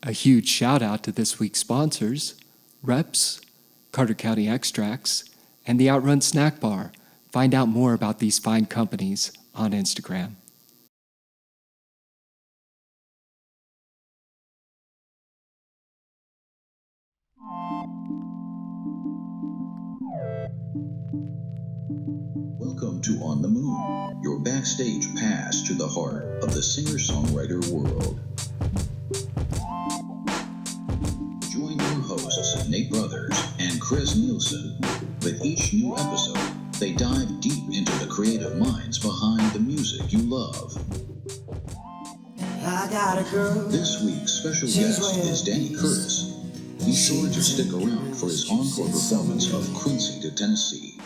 A huge shout out to this week's sponsors, Reps, Carter County Extracts, and the Outrun Snack Bar. Find out more about these fine companies on Instagram. Welcome to On the Moon, your backstage pass to the heart of the singer-songwriter world. Join your hosts, Nate Brothers and Chris Nielsen. With each new episode, they dive deep into the creative minds behind the music you love. I got a girl. This week's special guest is Danny Curtis. Be sure to stick around for his encore performance of Quincy to Tennessee.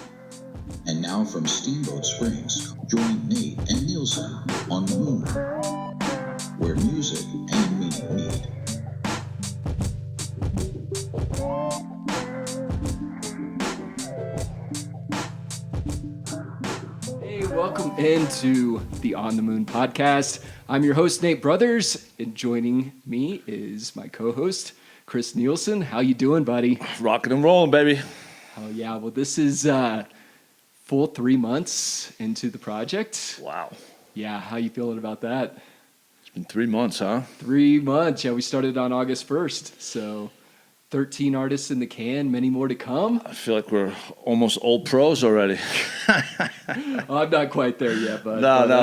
And now from Steamboat Springs, join Nate and Nielsen on the Moon, where music and meaning meet. Hey, welcome into the On the Moon podcast. I'm your host, Nate Brothers, and joining me is my co-host, Chris Nielsen. How you doing, buddy? Rocking and rolling, baby. Oh, yeah. Well, this is full 3 months into the project. Wow. Yeah, how you feeling about that? It's been 3 months, huh? 3 months. Yeah, we started on August 1st, so 13 artists in the can, many more to come. I feel like we're almost old pros already. I'm not quite there yet, but...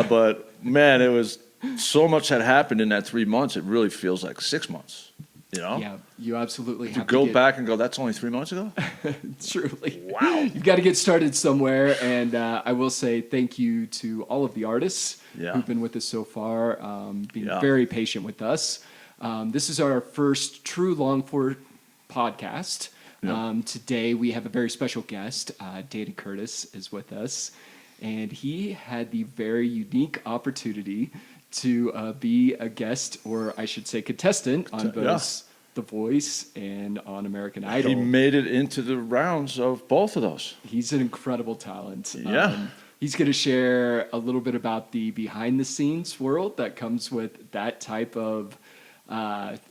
but man, it was so much had happened in that 3 months, it really feels like 6 months, you know? Yeah, you absolutely have to go back and go, that's only 3 months ago? Truly. Wow. You've got to get started somewhere, and I will say thank you to all of the artists who've been with us so far, being very patient with us. This is our first true long-form podcast. Today we have a very special guest. Danny Curtis is with us, and he had the very unique opportunity to be a guest, or I should say contestant, on both The Voice and on American Idol. He made it into the rounds of both of those. He's an incredible talent. Yeah. He's going to share a little bit about the behind-the-scenes world that comes with that type of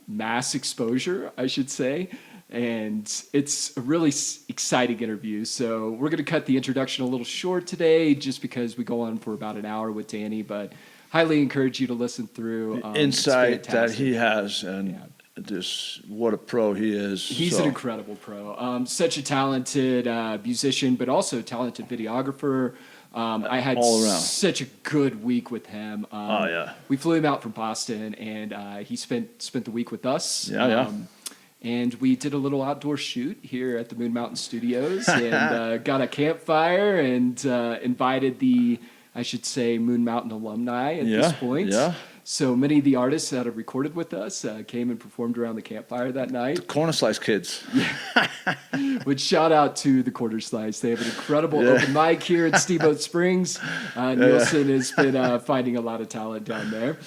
mass exposure, I should say. And it's a really exciting interview. So we're going to cut the introduction a little short today just because we go on for about an hour with Danny, but highly encourage you to listen through. The insight that he has, and just what a pro he is. He's an incredible pro. Such a talented musician, but also talented videographer. I had such a good week with him. We flew him out from Boston, and he spent the week with us. And we did a little outdoor shoot here at the Moon Mountain Studios, and got a campfire and invited the, I should say, Moon Mountain alumni at this point. So many of the artists that have recorded with us came and performed around the campfire that night. The Corner Slice kids. Which shout out to the Corner Slice. They have an incredible open mic here at Steamboat Springs. Nielsen has been finding a lot of talent down there.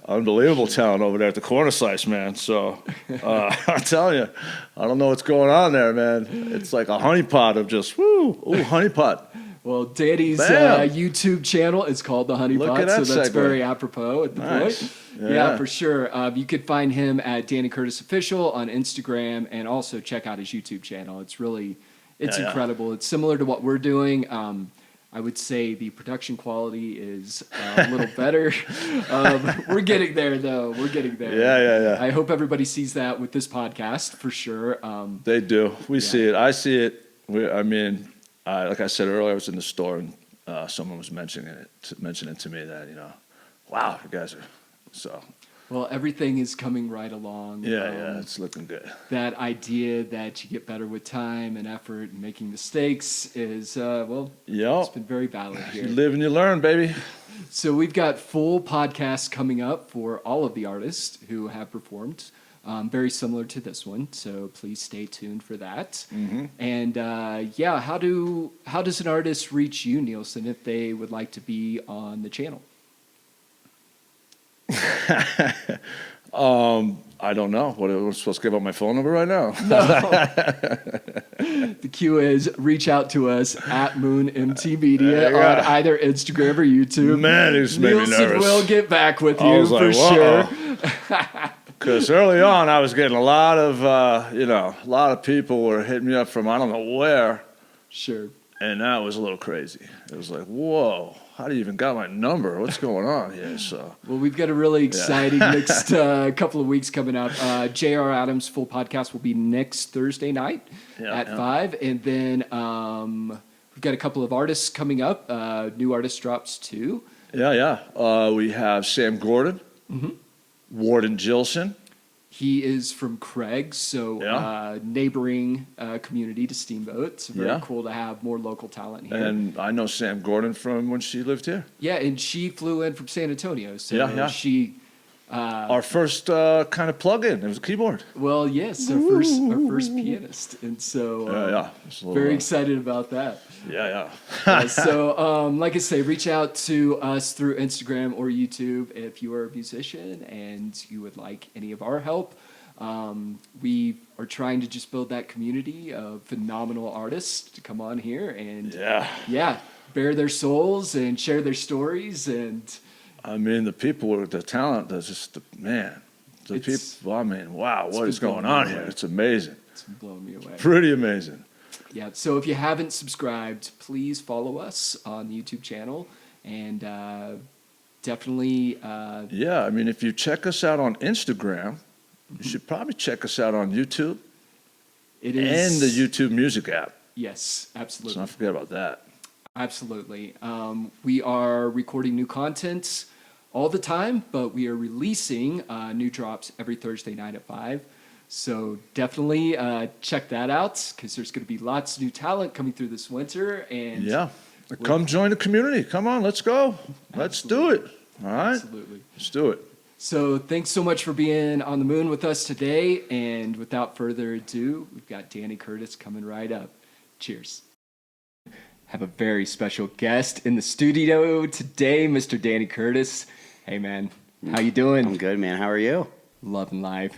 Unbelievable talent over there at the Corner Slice, man. So I'm telling you, I don't know what's going on there, man. It's like a honeypot of just, honeypot. Well, Danny's YouTube channel is called The Honeypot, so that's very apropos at the point. Yeah, for sure. You could find him at Danny Curtis Official on Instagram, and also check out his YouTube channel. It's really, incredible. It's similar to what we're doing. I would say the production quality is a little better. We're getting there, though. We're getting there. I hope everybody sees that with this podcast, for sure. They do. We see it. I see it. Like I said earlier, I was in the store and someone was mentioning to me that, wow, you guys are so. Well, everything is coming right along. It's looking good. That idea that you get better with time and effort and making mistakes is, it's been very valid here. You live and you learn, baby. So we've got full podcasts coming up for all of the artists who have performed. Very similar to this one, so please stay tuned for that. Mm-hmm. And how does an artist reach you, Nielsen, if they would like to be on the channel? I don't know. What am I supposed to give out my phone number right now? No. The cue is reach out to us at Moon MT Media on either Instagram or YouTube. Man, it's made me nervous. Nielsen will get back with you for sure. Because early on, I was getting a lot of people were hitting me up from I don't know where. Sure. And that was a little crazy. It was like, whoa, how do you even got my number? What's going on here? So, well, we've got a really exciting next couple of weeks coming up. J.R. Adams' full podcast will be next Thursday night at 5. And then we've got a couple of artists coming up. New artist drops too. We have Sam Gordon, Warden Gilson. He is from Craig, so neighboring community to Steamboat. So very cool to have more local talent here. And I know Sam Gordon from when she lived here. Yeah, and she flew in from San Antonio. So she... our first kind of plug-in. It was a keyboard. Well, yes, our first pianist. And so very excited about that. So like I say, reach out to us through Instagram or YouTube if you are a musician and you would like any of our help. We are trying to just build that community of phenomenal artists to come on here and bare their souls and share their stories. And I mean, the people with the talent, that's just people. I mean, wow, what is going on here? It's amazing. It's blowing me away. Pretty amazing. Yeah, so if you haven't subscribed, please follow us on the YouTube channel, and definitely... I mean, if you check us out on Instagram, you should probably check us out on YouTube. It is... And the YouTube Music app. Yes, absolutely. Let's not forget about that. Absolutely. We are recording new content all the time, but we are releasing new drops every Thursday night at 5. So definitely check that out because there's going to be lots of new talent coming through this winter. And come join the community. Come on, let's go. Let's do it. All right? Absolutely. Let's do it. So thanks so much for being on the moon with us today. And without further ado, we've got Danny Curtis coming right up. Cheers. Have a very special guest in the studio today, Mr. Danny Curtis. Hey, man. How you doing? I'm good, man. How are you? Loving life.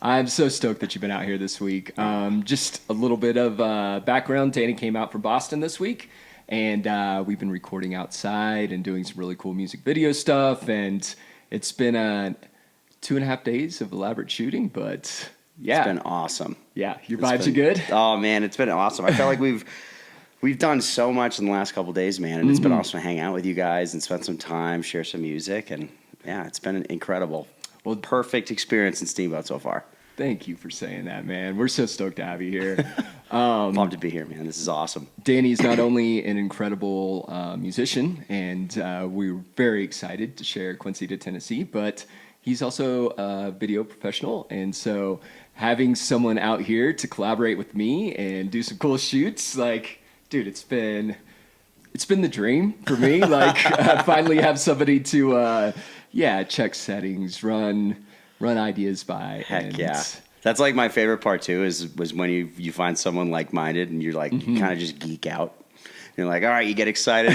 I'm so stoked that you've been out here this week. Just a little bit of background. Danny came out from Boston this week, and we've been recording outside and doing some really cool music video stuff. And it's been 2.5 days of elaborate shooting, but yeah. It's been awesome. Yeah, your vibes are good? Oh, man, it's been awesome. I felt like we've done so much in the last couple of days, man, and it's been awesome to hang out with you guys and spend some time, share some music, and yeah, it's been incredible. Well, perfect experience in Steamboat so far. Thank you for saying that, man. We're so stoked to have you here. Pumped to be here, man. This is awesome. Danny's not only an incredible musician, and we're very excited to share Quincy to Tennessee, but he's also a video professional. And so having someone out here to collaborate with me and do some cool shoots, like, dude, it's been the dream for me. Like, finally have somebody to... check settings, run ideas by. Heck yeah. That's like my favorite part too, was when you find someone like-minded and you're like, you kind of just geek out. You're like, all right, you get excited.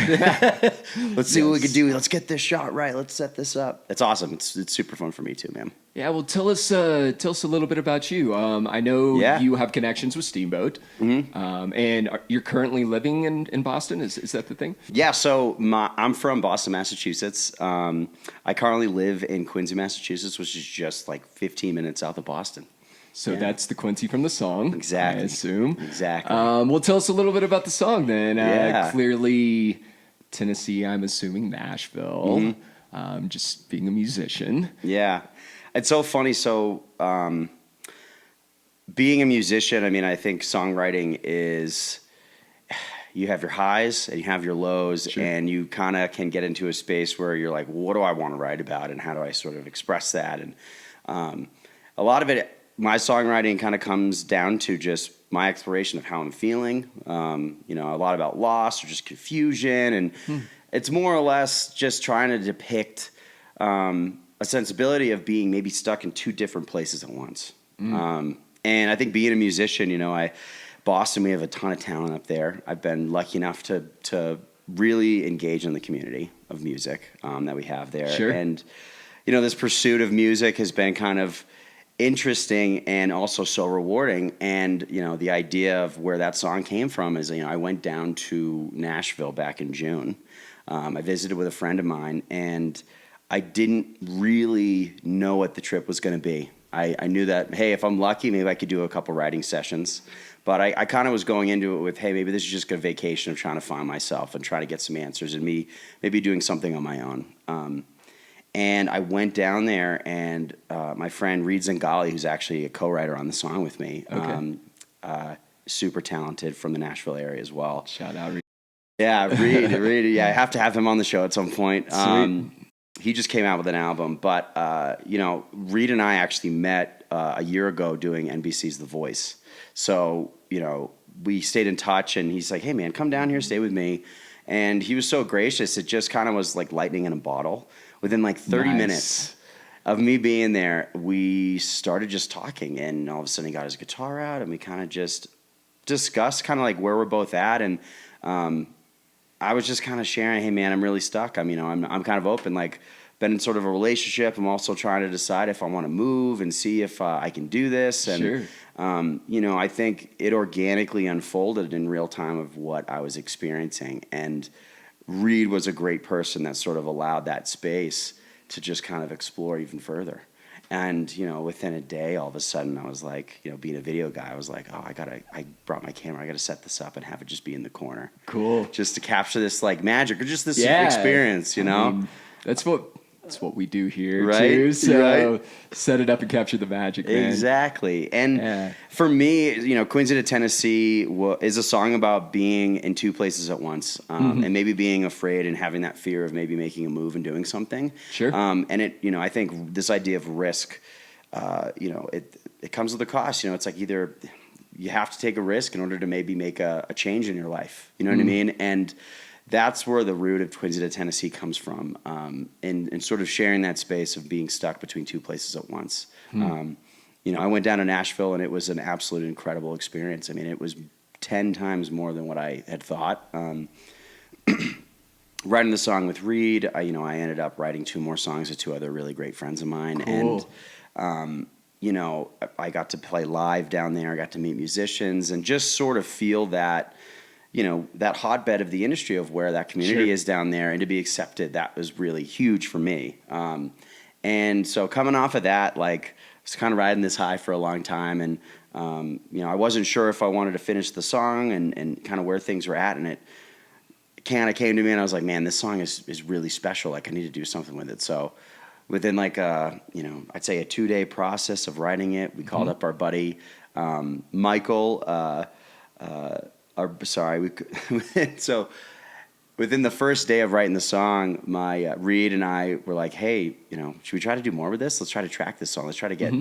Let's see what we can do. Let's get this shot right. Let's set this up. It's awesome. It's super fun for me too, man. Yeah, well, tell us a little bit about you. I know you have connections with Steamboat, and you're currently living in Boston. Is that the thing? Yeah, so I'm from Boston, Massachusetts. I currently live in Quincy, Massachusetts, which is just like 15 minutes south of Boston. So that's the Quincy from the song, exactly. I assume. Exactly. Well, tell us a little bit about the song then. Clearly, Tennessee, I'm assuming Nashville, just being a musician. Yeah. It's so funny. So being a musician, I mean, I think songwriting is, you have your highs and you have your lows, and you kind of can get into a space where you're like, well, what do I want to write about and how do I sort of express that? And a lot of it, my songwriting kind of comes down to just my exploration of how I'm feeling, a lot about loss or just confusion. And it's more or less just trying to depict a sensibility of being maybe stuck in two different places at once. And I think being a musician, Boston, we have a ton of talent up there. I've been lucky enough to really engage in the community of music that we have there. Sure. And, this pursuit of music has been kind of interesting and also so rewarding. And, the idea of where that song came from is, I went down to Nashville back in June. I visited with a friend of mine, and I didn't really know what the trip was going to be. I knew that, hey, if I'm lucky, maybe I could do a couple writing sessions. But I kind of was going into it with, hey, maybe this is just a vacation of trying to find myself and try to get some answers and me maybe doing something on my own. And I went down there, and my friend Reed Zengali, who's actually a co-writer on the song with me, super talented from the Nashville area as well. Shout out, Reed. Yeah, Reed. Yeah, I have to have him on the show at some point. Sweet. He just came out with an album, but Reed and I actually met a year ago doing NBC's The Voice. So we stayed in touch, and he's like, "Hey man, come down here, stay with me." And he was so gracious. It just kind of was like lightning in a bottle. Within like 30 minutes of me being there, we started just talking, and all of a sudden he got his guitar out, and we kind of just discussed kind of like where we're both at, and I was just kind of sharing, hey man, I'm really stuck. I'm kind of open, like been in sort of a relationship. I'm also trying to decide if I want to move and see if I can do this. And, sure. I think it organically unfolded in real time of what I was experiencing. And Reed was a great person that sort of allowed that space to just kind of explore even further. And, within a day, all of a sudden, I was like, being a video guy, I was like, oh, I brought my camera. I got to set this up and have it just be in the corner. Cool. Just to capture this, like, magic or just this experience, I mean, that's what we do here, right? too. So right. Set it up and capture the magic, man. Exactly. And for me, Quincy to Tennessee is a song about being in two places at once, and maybe being afraid and having that fear of maybe making a move and doing something. Sure. And I think this idea of risk, it comes with a cost. It's like either you have to take a risk in order to maybe make a change in your life. You know what I mean? And that's where the root of Quincy to Tennessee comes from, and sort of sharing that space of being stuck between two places at once. I went down to Nashville, and it was an absolute incredible experience. I mean, it was 10 times more than what I had thought. Writing the song with Reed, I ended up writing 2 more songs with 2 other really great friends of mine. Cool. And, I got to play live down there. I got to meet musicians and just sort of feel that, that hotbed of the industry of where that community is down there, and to be accepted, that was really huge for me. And so coming off of that, like, I was kind of riding this high for a long time, and, I wasn't sure if I wanted to finish the song and kind of where things were at, and it kind of came to me, and I was like, man, this song is really special. Like, I need to do something with it. So within like I'd say a 2-day process of writing it, we called up our buddy, Michael, so within the first day of writing the song, my Reed and I were like, hey, should we try to do more with this? Let's try to track this song. Let's try to get,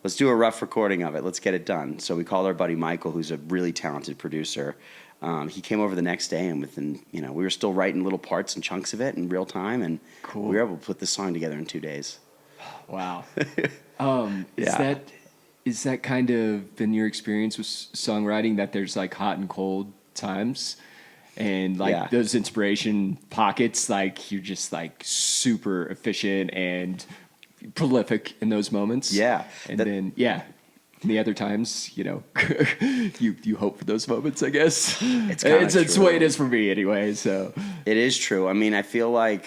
let's do a rough recording of it. Let's get it done. So we called our buddy Michael, who's a really talented producer. He came over the next day, and within, we were still writing little parts and chunks of it in real time, and we were able to put this song together in 2 days. Wow. Is that kind of been your experience with songwriting, that there's like hot and cold times, and like those inspiration pockets, like you're just like super efficient and prolific in those moments? Yeah. And then the other times, you hope for those moments, I guess. It's the way it is for me anyway. So it is true. I mean, I feel like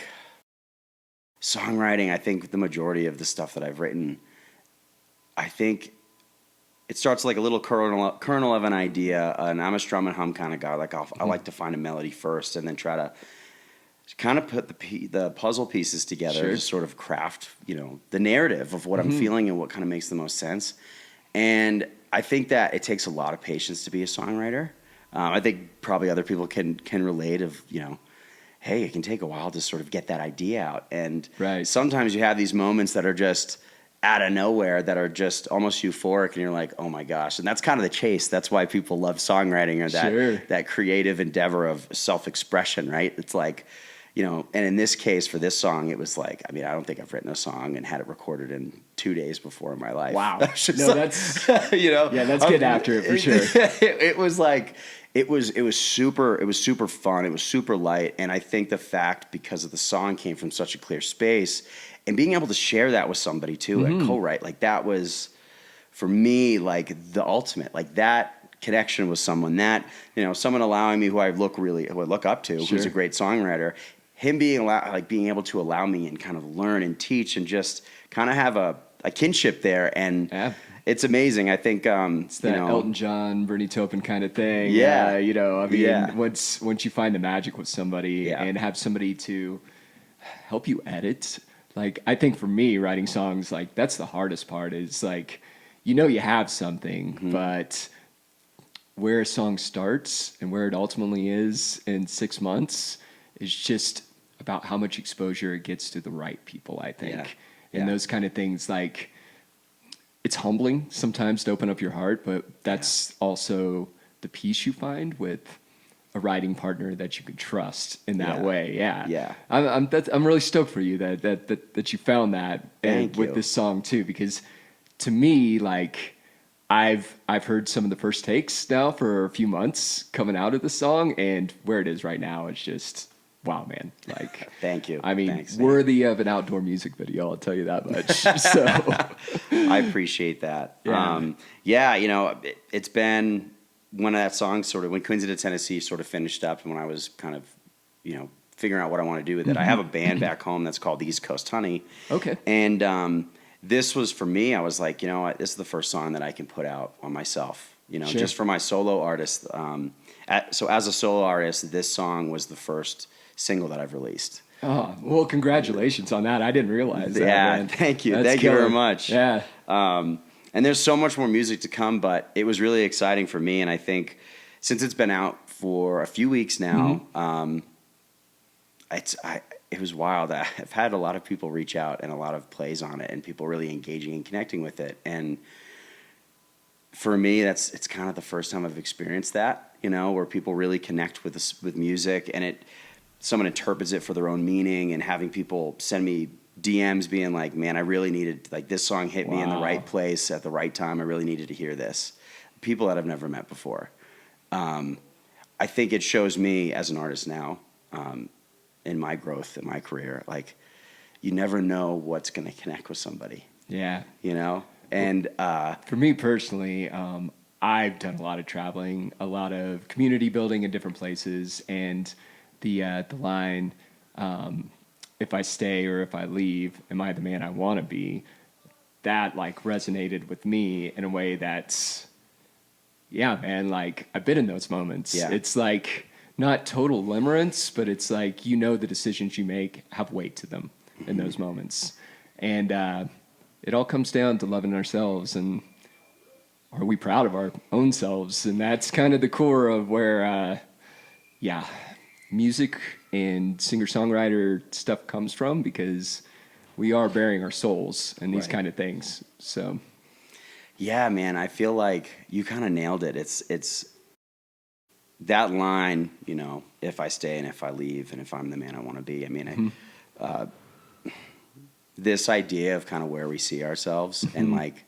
songwriting, I think the majority of the stuff that I've written, I think it starts like a little kernel of an idea, and I'm a strum and hum kind of guy. Like I like to find a melody first, and then try to kind of put the puzzle pieces together to sort of craft, the narrative of what I'm feeling and what kind of makes the most sense. And I think that it takes a lot of patience to be a songwriter. I think probably other people can relate of, hey, it can take a while to sort of get that idea out. And sometimes you have these moments that are just out of nowhere, that are just almost euphoric, and you're like, oh my gosh. And that's kind of the chase. That's why people love songwriting, or that creative endeavor of self-expression, right? It's like, and in this case, for this song, it was like, I don't think I've written a song and had it recorded in 2 days before in my life. Wow. That's that's getting after it for sure. It was like, it was super fun. It was super light. And I think the fact, because of the song came from such a clear space, and being able to share that with somebody too, and co-write, like that was, for me, like the ultimate, like that connection with someone, that, someone allowing me, who I look up to, who's a great songwriter. him being able to allow me and kind of learn and teach and just kind of have a kinship there. And it's amazing. I think, it's that Elton John, Bernie Taupin kind of thing. Yeah. I mean, once you find the magic with somebody and have somebody to help you edit, like, I think for me, writing songs, like, that's the hardest part is, like, you have something, but where a song starts and where it ultimately is in 6 months is just about how much exposure it gets to the right people, I think. Yeah. And those kind of things, like, it's humbling sometimes to open up your heart, but that's also the peace you find with a writing partner that you can trust in that way. Yeah. I'm really stoked for you that you found that with this song too, because to me, like, I've heard some of the first takes now for a few months coming out of the song, and where it is right now, it's just wow, man. Like, thank you. I mean, thanks, worthy of an outdoor music video, I'll tell you that much. So I appreciate that. It's been when that song when Quincy to Tennessee sort of finished up, and when I was kind of, figuring out what I want to do with it. I have a band back home that's called the East Coast Honey. Okay. And this was for me, I was like, this is the first song that I can put out on myself, just for my solo artist. So as a solo artist, this song was the first single that I've released. Oh, well, congratulations on that. I didn't realize that. Yeah, man. thank you. That's Thank you very much. Yeah. And there's so much more music to come, but it was really exciting for me. And I think since it's been out for a few weeks now, it was wild. I've had a lot of people reach out and a lot of plays on it and people really engaging and connecting with it. And for me, it's kind of the first time I've experienced that, where people really connect with music and someone interprets it for their own meaning, and having people send me DMs being like, man, I really needed, like, this song hit me in the right place at the right time. I really needed to hear this. People that I've never met before. I think it shows me as an artist now, in my growth, in my career, like, you never know what's going to connect with somebody. Yeah. And for me personally, I've done a lot of traveling, a lot of community building in different places, and the line, if I stay or if I leave, am I the man I want to be? That, like, resonated with me in a way that's, yeah, man, like, I've been in those moments. Yeah. It's like not total limerence, but it's like, the decisions you make have weight to them in those moments. And it all comes down to loving ourselves, and are we proud of our own selves? And that's kind of the core of where, music and singer-songwriter stuff comes from, because we are bearing our souls in these kind of things. So, yeah, man, I feel like you kind of nailed it. It's that line, if I stay and if I leave and if I'm the man I want to be. I mean, this idea of kind of where we see ourselves and, like,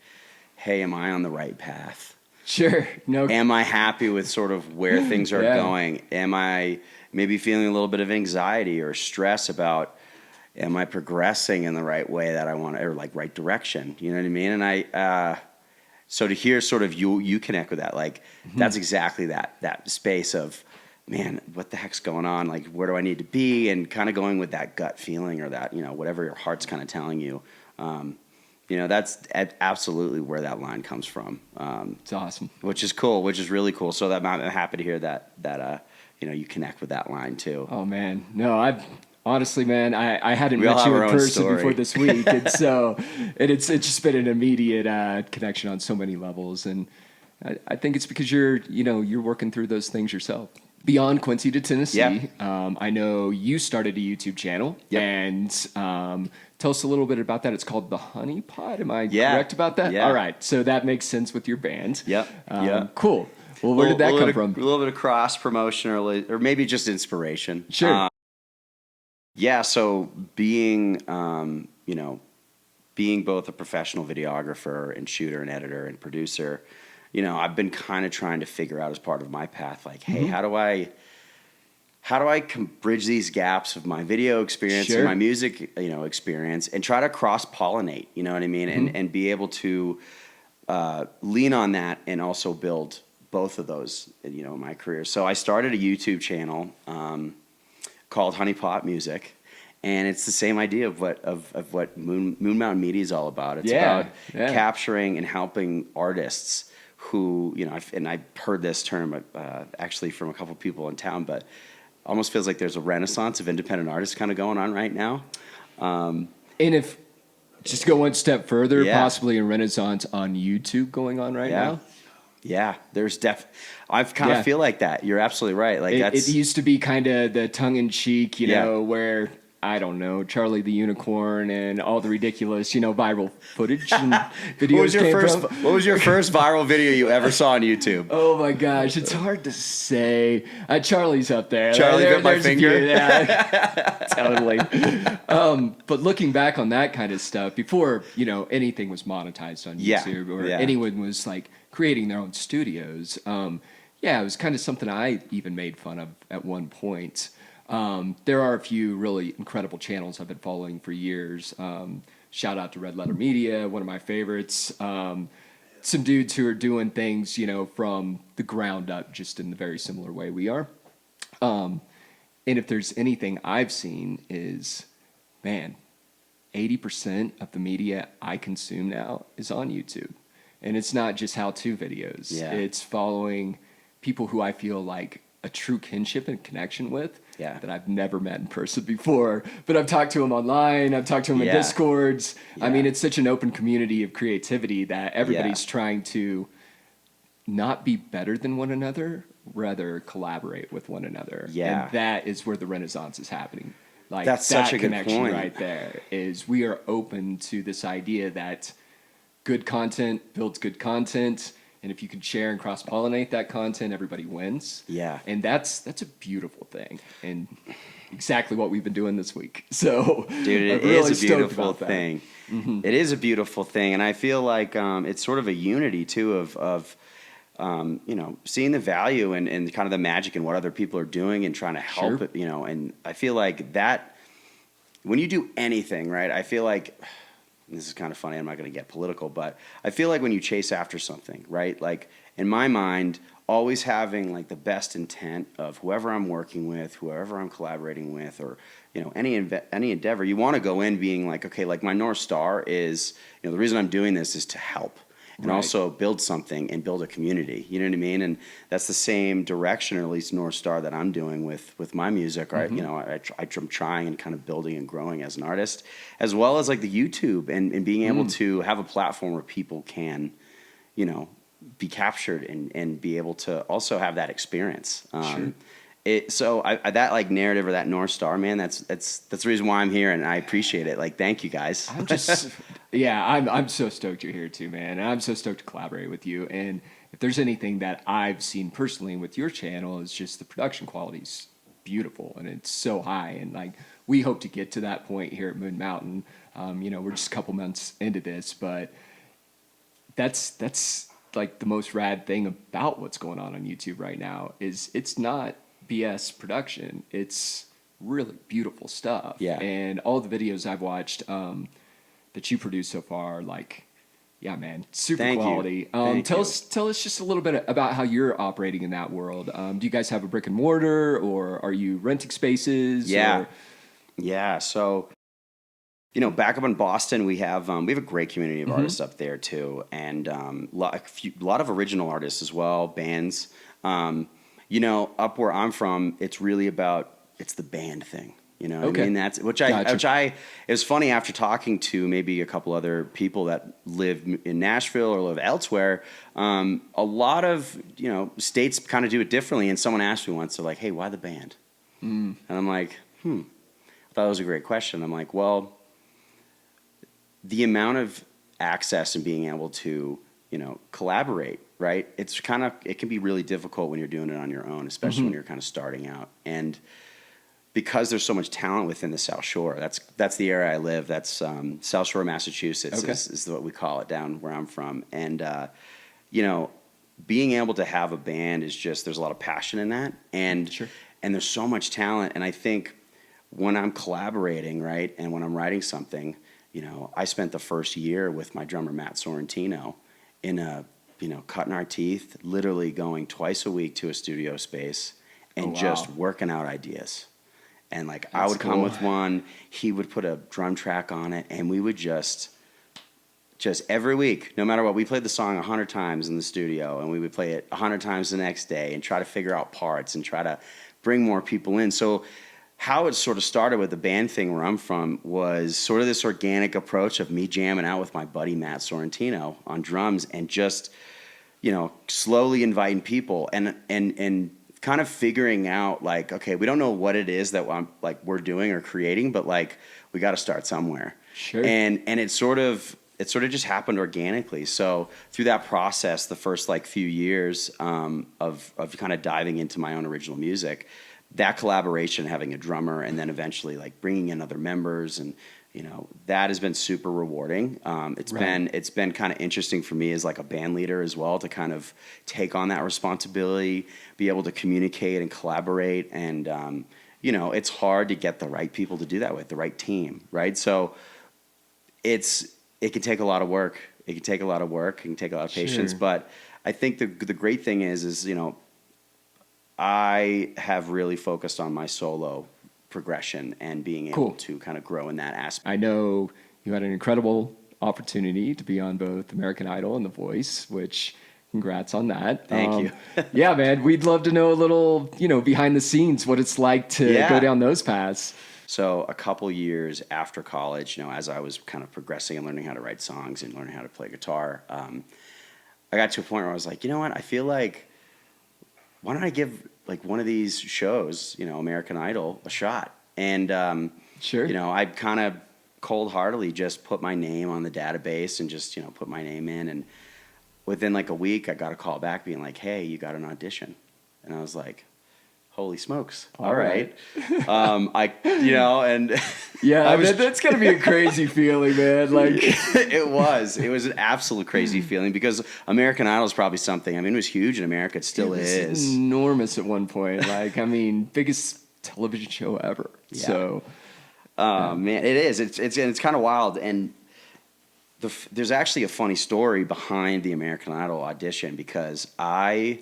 hey, am I on the right path? Sure. No. Am I happy with sort of where things are going? Am I maybe feeling a little bit of anxiety or stress about, am I progressing in the right way that I want, or, like, right direction? You know what I mean? And so to hear sort of you connect with that, like, that's exactly that space of, man, what the heck's going on? Like, where do I need to be? And kind of going with that gut feeling, or that, whatever your heart's kind of telling you. That's absolutely where that line comes from. It's awesome. Which is cool, which is really cool. So I'm happy to hear that you connect with that line too. Oh, man. No, honestly, man, I hadn't met you in person before this week. And so it's just been an immediate connection on so many levels. And I think it's because you're working through those things yourself. Beyond Quincy to Tennessee, I know you started a YouTube channel, and tell us a little bit about that. It's called The Honey Pot. Am I correct about that? Yeah. All right, so that makes sense with your band. Yep. Cool. Well, where did that come from? A little bit of cross promotion, or maybe just inspiration. Sure. So being both a professional videographer and shooter and editor and producer, I've been kind of trying to figure out as part of my path, like, hey, how do I bridge these gaps of my video experience and my music, experience, and try to cross-pollinate, you know what I mean? And be able to lean on that and also build both of those, in my career. So I started a YouTube channel called Honeypot Music. And it's the same idea of what Moon Mountain Media is all about. It's about capturing and helping artists who, you know, and I heard this term actually from a couple people in town, but almost feels like there's a renaissance of independent artists kind of going on right now. And if just go one step further, possibly a renaissance on YouTube going on right now. Yeah, there's I kind of feel like that. You're absolutely right. Like it used to be kind of the tongue-in-cheek, you know, where I don't know, Charlie the Unicorn and all the ridiculous, you know, viral footage and videos. What was your first viral video you ever saw on YouTube? Oh my gosh, it's hard to say. Charlie's up there. Charlie bit my finger. Yeah, totally. But looking back on that kind of stuff, before, you know, anything was monetized on YouTube or anyone was like creating their own studios, it was kind of something I even made fun of at one point. There are a few really incredible channels I've been following for years. Shout out to Red Letter Media, one of my favorites. Some dudes who are doing things, you know, from the ground up, just in the very similar way we are. And if there's anything I've seen is, man, 80% of the media I consume now is on YouTube. And it's not just how-to videos. Yeah. It's following people who I feel like a true kinship and connection with that I've never met in person before. But I've talked to them online. I've talked to them in Discords. I mean, it's such an open community of creativity that everybody's trying to not be better than one another, rather collaborate with one another. Yeah. And that is where the renaissance is happening. Like that's that such a good connection point. right there is we are open to this idea that good content builds good content. And if you can share and cross-pollinate that content, everybody wins. Yeah. And that's a beautiful thing. And exactly what we've been doing this week. So, dude, it really is a beautiful thing. Mm-hmm. It is a beautiful thing. And I feel like it's sort of a unity, too, of you know, seeing the value and kind of the magic in what other people are doing and trying to help it, you know. And I feel like that, when you do anything, right, I feel like... This is kind of funny. I'm not going to get political, but I feel like when you chase after something, right? Like in my mind, always having like the best intent of whoever I'm working with, whoever I'm collaborating with, or you know any endeavor. You want to go in being like, okay, like my North Star is, you know, the reason I'm doing this is to help and also build something and build a community. You know what I mean? And that's the same direction, or at least North Star, that I'm doing with my music. Right? You know, I'm trying and kind of building and growing as an artist, as well as like the YouTube and being able to have a platform where people can, you know, be captured and be able to also have that experience. So that like narrative or that North Star, man, that's the reason why I'm here, and I appreciate it. Like, thank you guys. I'm just, I'm so stoked you're here too, man. And I'm so stoked to collaborate with you. And if there's anything that I've seen personally with your channel, is just the production quality's beautiful and it's so high. And like, we hope to get to that point here at Moon Mountain. You know, we're just a couple months into this, but that's like the most rad thing about what's going on YouTube right now is it's not BS production. It's really beautiful stuff. Yeah. And all the videos I've watched that you produced so far, like, yeah, man, super quality. Tell us just a little bit about how you're operating in that world. Do you guys have a brick and mortar, or are you renting spaces? Yeah. So, you know, back up in Boston, we have a great community of artists up there too, and a lot of original artists as well, bands. You know, up where I'm from, it's really it's the band thing. You know what I mean? That's which it was funny after talking to maybe a couple other people that live in Nashville or live elsewhere. A lot of, you know, states kind of do it differently. And someone asked me once, they're like, "Hey, why the band?" And I'm like, I thought it was a great question. I'm like, well, the amount of access and being able to, you know, collaborate, right? It can be really difficult when you're doing it on your own, especially when you're kind of starting out. And because there's so much talent within the South Shore, that's the area I live. That's South Shore, Massachusetts is what we call it down where I'm from. And, you know, being able to have a band is just, there's a lot of passion in that. And, and there's so much talent. And I think when I'm collaborating, right, and when I'm writing something, you know, I spent the first year with my drummer, Matt Sorrentino, cutting our teeth, literally going twice a week to a studio space and just working out ideas. And like I That's would come cool. with one, he would put a drum track on it, and we would just every week, no matter what, we played the song 100 times in the studio, and we would play it 100 times the next day and try to figure out parts and try to bring more people in. So how it sort of started with the band thing where I'm from was sort of this organic approach of me jamming out with my buddy Matt Sorrentino on drums and just, slowly inviting people and kind of figuring out like, okay, we don't know what it is that we're doing or creating, but like we got to start somewhere. Sure. And it sort of just happened organically. So through that process, the first like few years of kind of diving into my own original music, that collaboration, having a drummer, and then eventually like bringing in other members, and that has been super rewarding. It's been kind of interesting for me as like a band leader as well to kind of take on that responsibility, be able to communicate and collaborate, and it's hard to get the right people to do that with, the right team, right? So it can take a lot of work. It can take a lot of work. It can take a lot of patience. Sure. But I think the great thing is I have really focused on my solo progression and being able to kind of grow in that aspect. I know you had an incredible opportunity to be on both American Idol and The Voice, which congrats on that. Thank you. Yeah, man, we'd love to know a little, behind the scenes, what it's like to go down those paths. So a couple years after college, as I was kind of progressing and learning how to write songs and learning how to play guitar, I got to a point where I was like, you know what, I feel like, why don't I give like one of these shows, American Idol, a shot? And, Sure. I kind of cold-heartedly just put my name on the database and just, put my name in. And within like a week, I got a call back being like, hey, you got an audition. And I was like, holy smokes. All right. And Yeah, that's got to be a crazy feeling, man. Like it was an absolute crazy feeling because American Idol is probably something. I mean, it was huge in America. It still is enormous at one point. Like, I mean, biggest television show ever. Yeah. So, man, it is. It's kind of wild. And there's actually a funny story behind the American Idol audition because I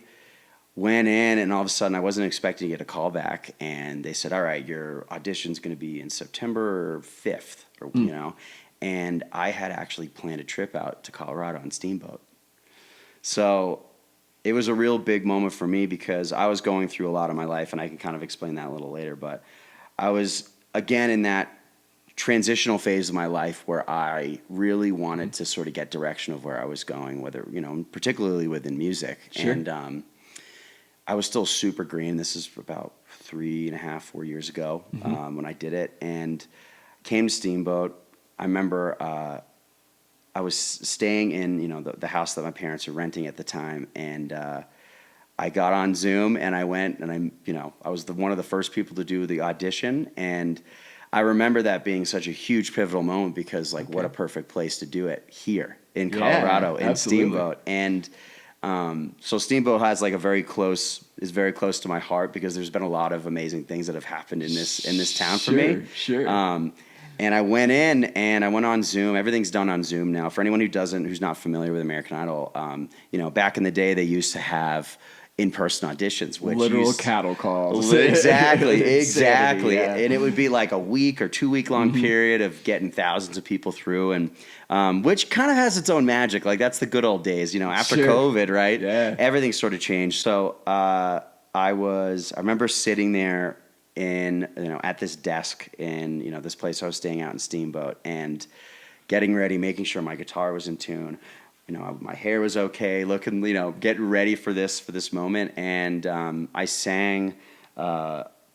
went in and all of a sudden I wasn't expecting to get a call back, and they said, all right, your audition's going to be in September 5th, and I had actually planned a trip out to Colorado on Steamboat. So it was a real big moment for me because I was going through a lot of my life, and I can kind of explain that a little later, but I was again in that transitional phase of my life where I really wanted to sort of get direction of where I was going, whether, particularly within music. Sure. And I was still super green. This is about 3.5, 4 years ago when I did it, and came to Steamboat. I remember I was staying in the house that my parents were renting at the time, and I got on Zoom and I went and I was one of the first people to do the audition, and I remember that being such a huge pivotal moment because what a perfect place to do it here in Colorado in Steamboat. And so Steamboat has is very close to my heart because there's been a lot of amazing things that have happened in this town for me. Sure. And I went in and I went on Zoom. Everything's done on Zoom now. For anyone who's not familiar with American Idol, back in the day they used to have in-person auditions, which literal cattle calls. Exactly. Yeah. And it would be like a week or 2 week long period of getting thousands of people through, and which kind of has its own magic. Like that's the good old days, after COVID, right? Yeah. Everything sort of changed. So I remember sitting there at this desk in this place I was staying out in Steamboat and getting ready, making sure my guitar was in tune. My hair was okay, looking, getting ready for this moment. And I sang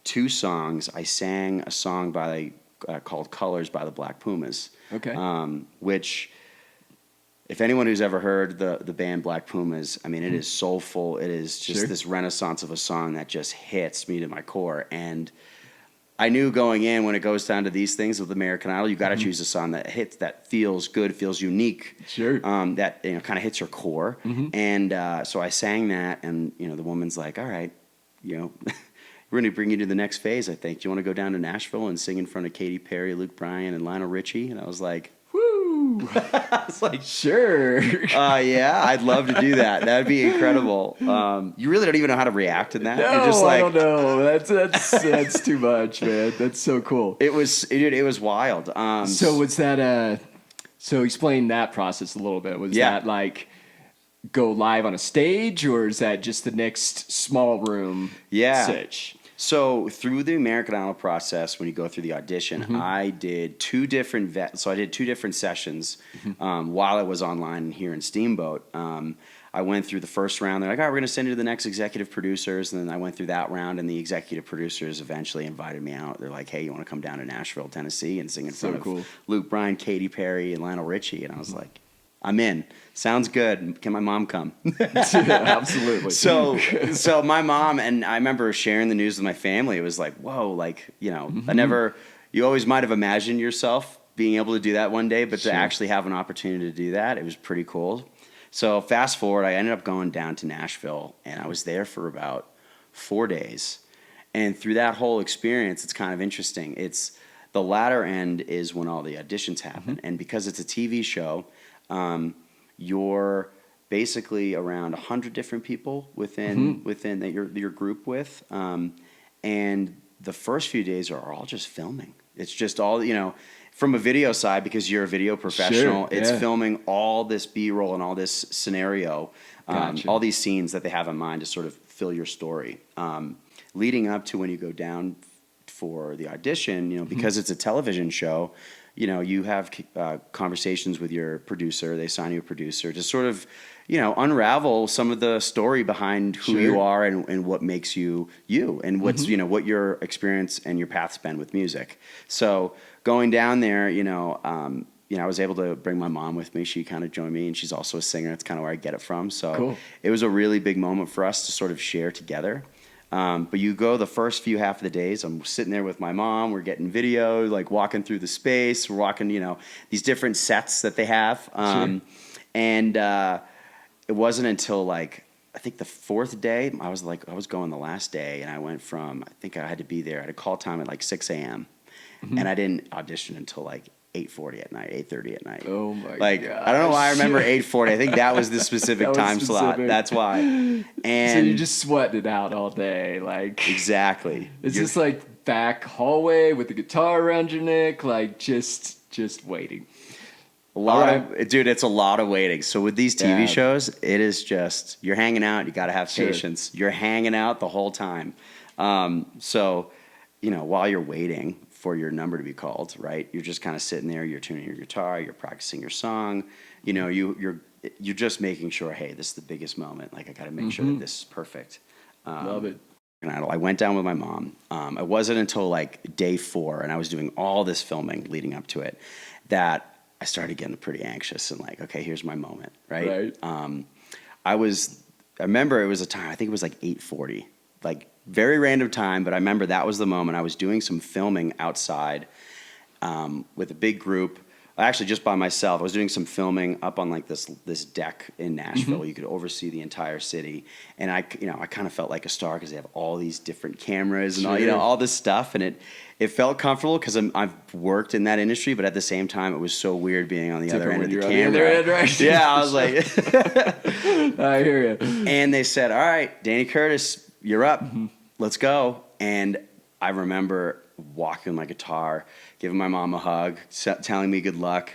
2 songs. I sang a song called Colors by the Black Pumas. Okay. Which, if anyone who's ever heard the band Black Pumas, I mean, it is soulful. It is just this renaissance of a song that just hits me to my core. And I knew going in, when it goes down to these things with American Idol, you got to choose a song that hits, that feels good, feels unique. Sure. That kind of hits your core. And so I sang that, and the woman's like, "All right, we're going to bring you to the next phase. I think. Do you want to go down to Nashville and sing in front of Katy Perry, Luke Bryan, and Lionel Richie?" And I was like, "Woo!" Ooh. It's like, Sure. yeah, I'd love to do that. That'd be incredible. You really don't even know how to react in that. No, You're just like, I don't know. That's too much, man. That's so cool. it was wild. So was that so explain that process a little bit. Was that like go live on a stage, or is that just the next small room sitch? So through the American Idol process, when you go through the audition, I did two different sessions while I was online here in Steamboat. I went through the first round. They're like, all right, we're going to send you to the next executive producers. And then I went through that round, and the executive producers eventually invited me out. They're like, hey, you want to come down to Nashville, Tennessee, and sing in front of Luke Bryan, Katy Perry, and Lionel Richie? And I was like, I'm in. Sounds good. Can my mom come? Absolutely. So my mom, and I remember sharing the news with my family. It was like, whoa, like, you know, you always might have imagined yourself being able to do that one day, but to actually have an opportunity to do that, it was pretty cool. So fast forward, I ended up going down to Nashville, and I was there for about 4 days. And through that whole experience, it's kind of interesting. It's the latter end is when all the auditions happen. And because it's a TV show, you're basically around 100 different people within that your group with. And the first few days are all just filming. It's just all, you know, from a video side, because you're a video professional, it's filming all this B-roll and all this scenario, all these scenes that they have in mind to sort of fill your story. Leading up to when you go down for the audition, you know, because it's a television show, you know, you have conversations with your producer. They assign you a producer to sort of, you know, unravel some of the story behind who you are and what makes you you, and what's, you know, what your experience and your path's been with music. So going down there, you know, I was able to bring my mom with me. She kind of joined me, and she's also a singer. That's kind of where I get it from. So it was a really big moment for us to sort of share together. But you go the first few half of the days, I'm sitting there with my mom, we're getting video, like walking through the space, we're walking, you know, these different sets that they have. And it wasn't until like, I think the fourth day, I was going the last day, and I went from, I think I had to be there at a call time at like 6 a.m. And I didn't audition until like 8:40 at night, 8:30 at night. Oh my God. God. I don't know why I remember 8:40. I think that was the specific time slot. That's why. And so you just sweating it out all day, like exactly. It's just like back hallway with the guitar around your neck, like just waiting. Dude, it's a lot of waiting. So with these TV shows, it is just, you're hanging out. You got to have patience. You're hanging out the whole time. So, you know, while you're waiting for your number to be called, right? You're just kind of sitting there, you're tuning your guitar, you're practicing your song, you know, you're just making sure, hey, this is the biggest moment. Like, I got to make sure that this is perfect. Love it. And I went down with my mom. It wasn't until like day 4, and I was doing all this filming leading up to it, that I started getting pretty anxious and like, okay, here's my moment, right? I remember it was a time, I think it was like 8:40, like very random time, but I remember that was the moment. I was doing some filming outside with a big group, actually just by myself. I was doing some filming up on like this deck in Nashville. You could oversee the entire city, and I kind of felt like a star because they have all these different cameras and all, you know, all this stuff, and it felt comfortable because I've worked in that industry, but at the same time, it was so weird being on the other end of the camera. Right? Yeah, I was like, I hear you. And they said, all right, Danny Curtis, you're up. Let's go. And I remember walking with my guitar, giving my mom a hug, telling me good luck.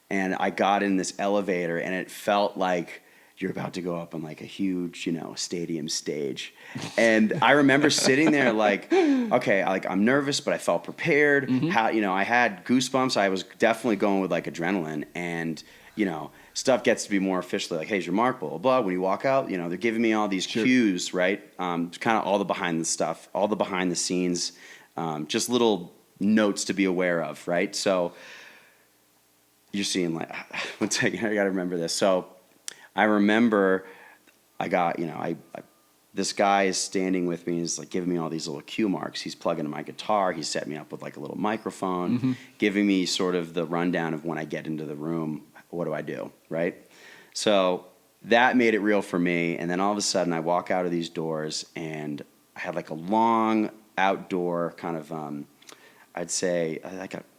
And I got in this elevator, and it felt like you're about to go up on like a huge, you know, stadium stage. And I remember sitting there like, okay, I'm nervous, but I felt prepared. How, you know, I had goosebumps. I was definitely going with like adrenaline, and, you know, stuff gets to be more officially like, hey, here's your mark, blah, blah, blah. When you walk out, you know, they're giving me all these cues, right? Kind of all the behind the stuff, all the behind the scenes, just little notes to be aware of, right? So you're seeing like, one second, I got to remember this. So I remember I got, you know, this guy is standing with me. He's like giving me all these little cue marks. He's plugging in my guitar. He set me up with like a little microphone, giving me sort of the rundown of when I get into the room, what do I do, right? So that made it real for me. And then all of a sudden I walk out of these doors, and I had like a long outdoor kind of, I'd say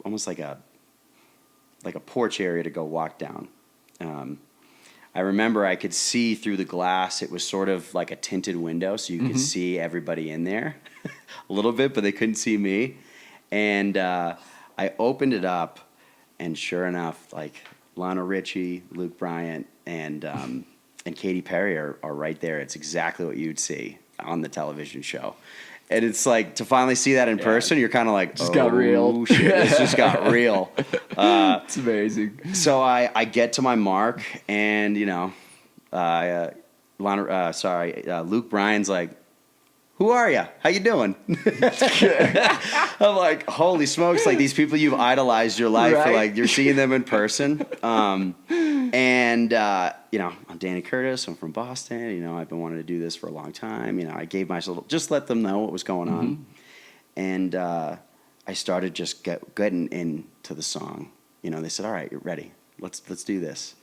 almost like a like a porch area to go walk down. I remember I could see through the glass. It was sort of like a tinted window, so you could see everybody in there a little bit, but they couldn't see me. And I opened it up, and sure enough, like Lionel Richie, Luke Bryant, and Katy Perry are right there. It's exactly what you'd see on the television show. And it's like, to finally see that in person, you're kind of like, just got real. Shit, this just got real. It's amazing. So I get to my mark, and, Luke Bryan's like, who are you? How you doing? I'm like, holy smokes, like these people you've idolized your life, right? Like you're seeing them in person. I'm Danny Curtis. I'm from Boston. I've been wanting to do this for a long time. I gave myself, just let them know what was going on. And I started just getting into the song. They said, all right, you're ready. Let's do this.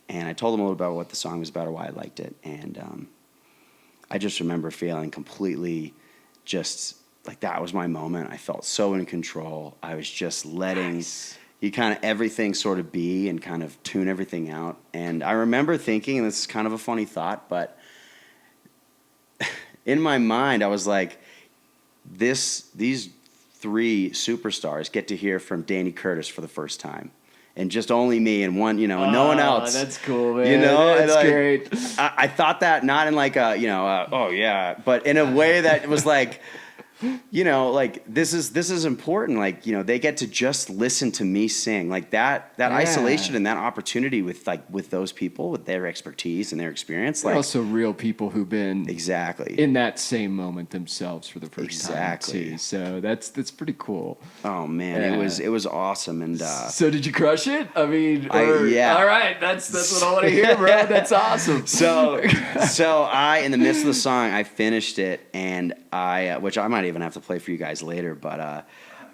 And I told them a little about what the song was about or why I liked it. And I just remember feeling completely just like that was my moment. I felt so in control. I was just letting you kind of everything sort of be and kind of tune everything out. And I remember thinking, and this is kind of a funny thought, but in my mind, I was like, these 3 superstars get to hear from Danny Curtis for the first time. And just only me and one, and no one else. That's cool, man. That's like, great. I thought that not in like a, oh yeah, but in a way that was like, like this is important. Like, they get to just listen to me sing. Like that isolation and that opportunity with those people, with their expertise and their experience. They're like also real people who've been exactly in that same moment themselves for the first time too. So that's pretty cool. Oh man, it was awesome. And so did you crush it? I mean, yeah. All right, that's what I want to hear, bro. That's awesome. So I, in the midst of the song, I finished it, and which I might even have to play for you guys later, but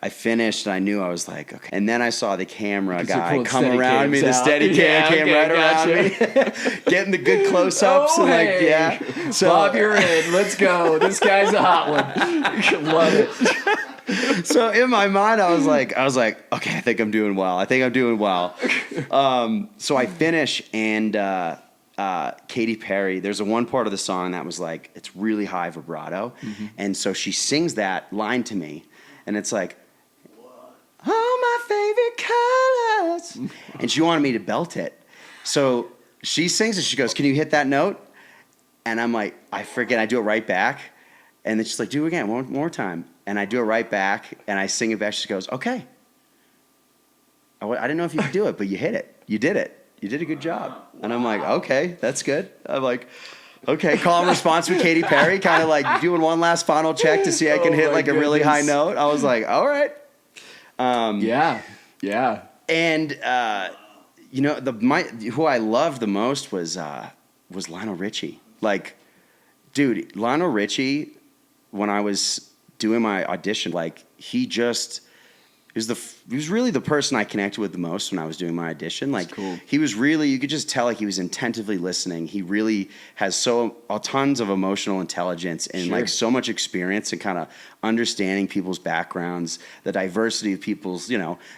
I finished, and I knew I was like, okay. And then I saw the camera guy come around me, the steady cam came right around me, getting the good close-ups. Oh, and hey. So Bob, you're in. Let's go. This guy's a hot one. Love it. So in my mind, I was like, okay, I think I'm doing well. So I finish, and Katy Perry, there's one part of the song that was like, it's really high vibrato. And so she sings that line to me, and it's like, oh, my favorite colors. And she wanted me to belt it. So she sings it. She goes, can you hit that note? And I'm like, I forget. I do it right back. And then she's like, do it again, one more time. And I do it right back, and I sing it back. She goes, okay. I didn't know if you could do it, but you hit it. You did it. You did a good job. And I'm like, okay, that's good. I'm like, okay, call and response with Katy Perry, kind of like doing one last final check to see I can hit like a really high note. I was like, all right. Yeah. And who I loved the most was Lionel Richie. Like, dude, Lionel Richie, when I was doing my audition, like he was really the person I connected with the most when I was doing my audition. Like, cool. He was really, you could just tell like he was attentively listening. He really has tons of emotional intelligence and like so much experience in kind of understanding people's backgrounds, the diversity of people's,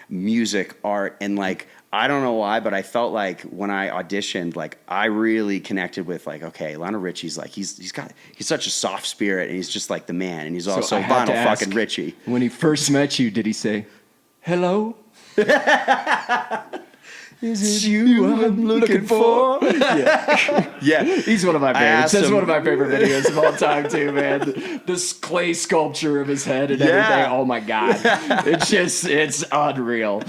music, art. And like, I don't know why, but I felt like when I auditioned, like I really connected with like, okay, Lionel Richie's like, he's such a soft spirit, and he's just like the man. And he's also Lionel fucking Richie. When he first met you, did he say, hello? Is it you I'm looking for? Yeah. He's one of my favorites. That's one of my favorite videos of all time too, man. This clay sculpture of his head and everything. Oh my God. It's unreal.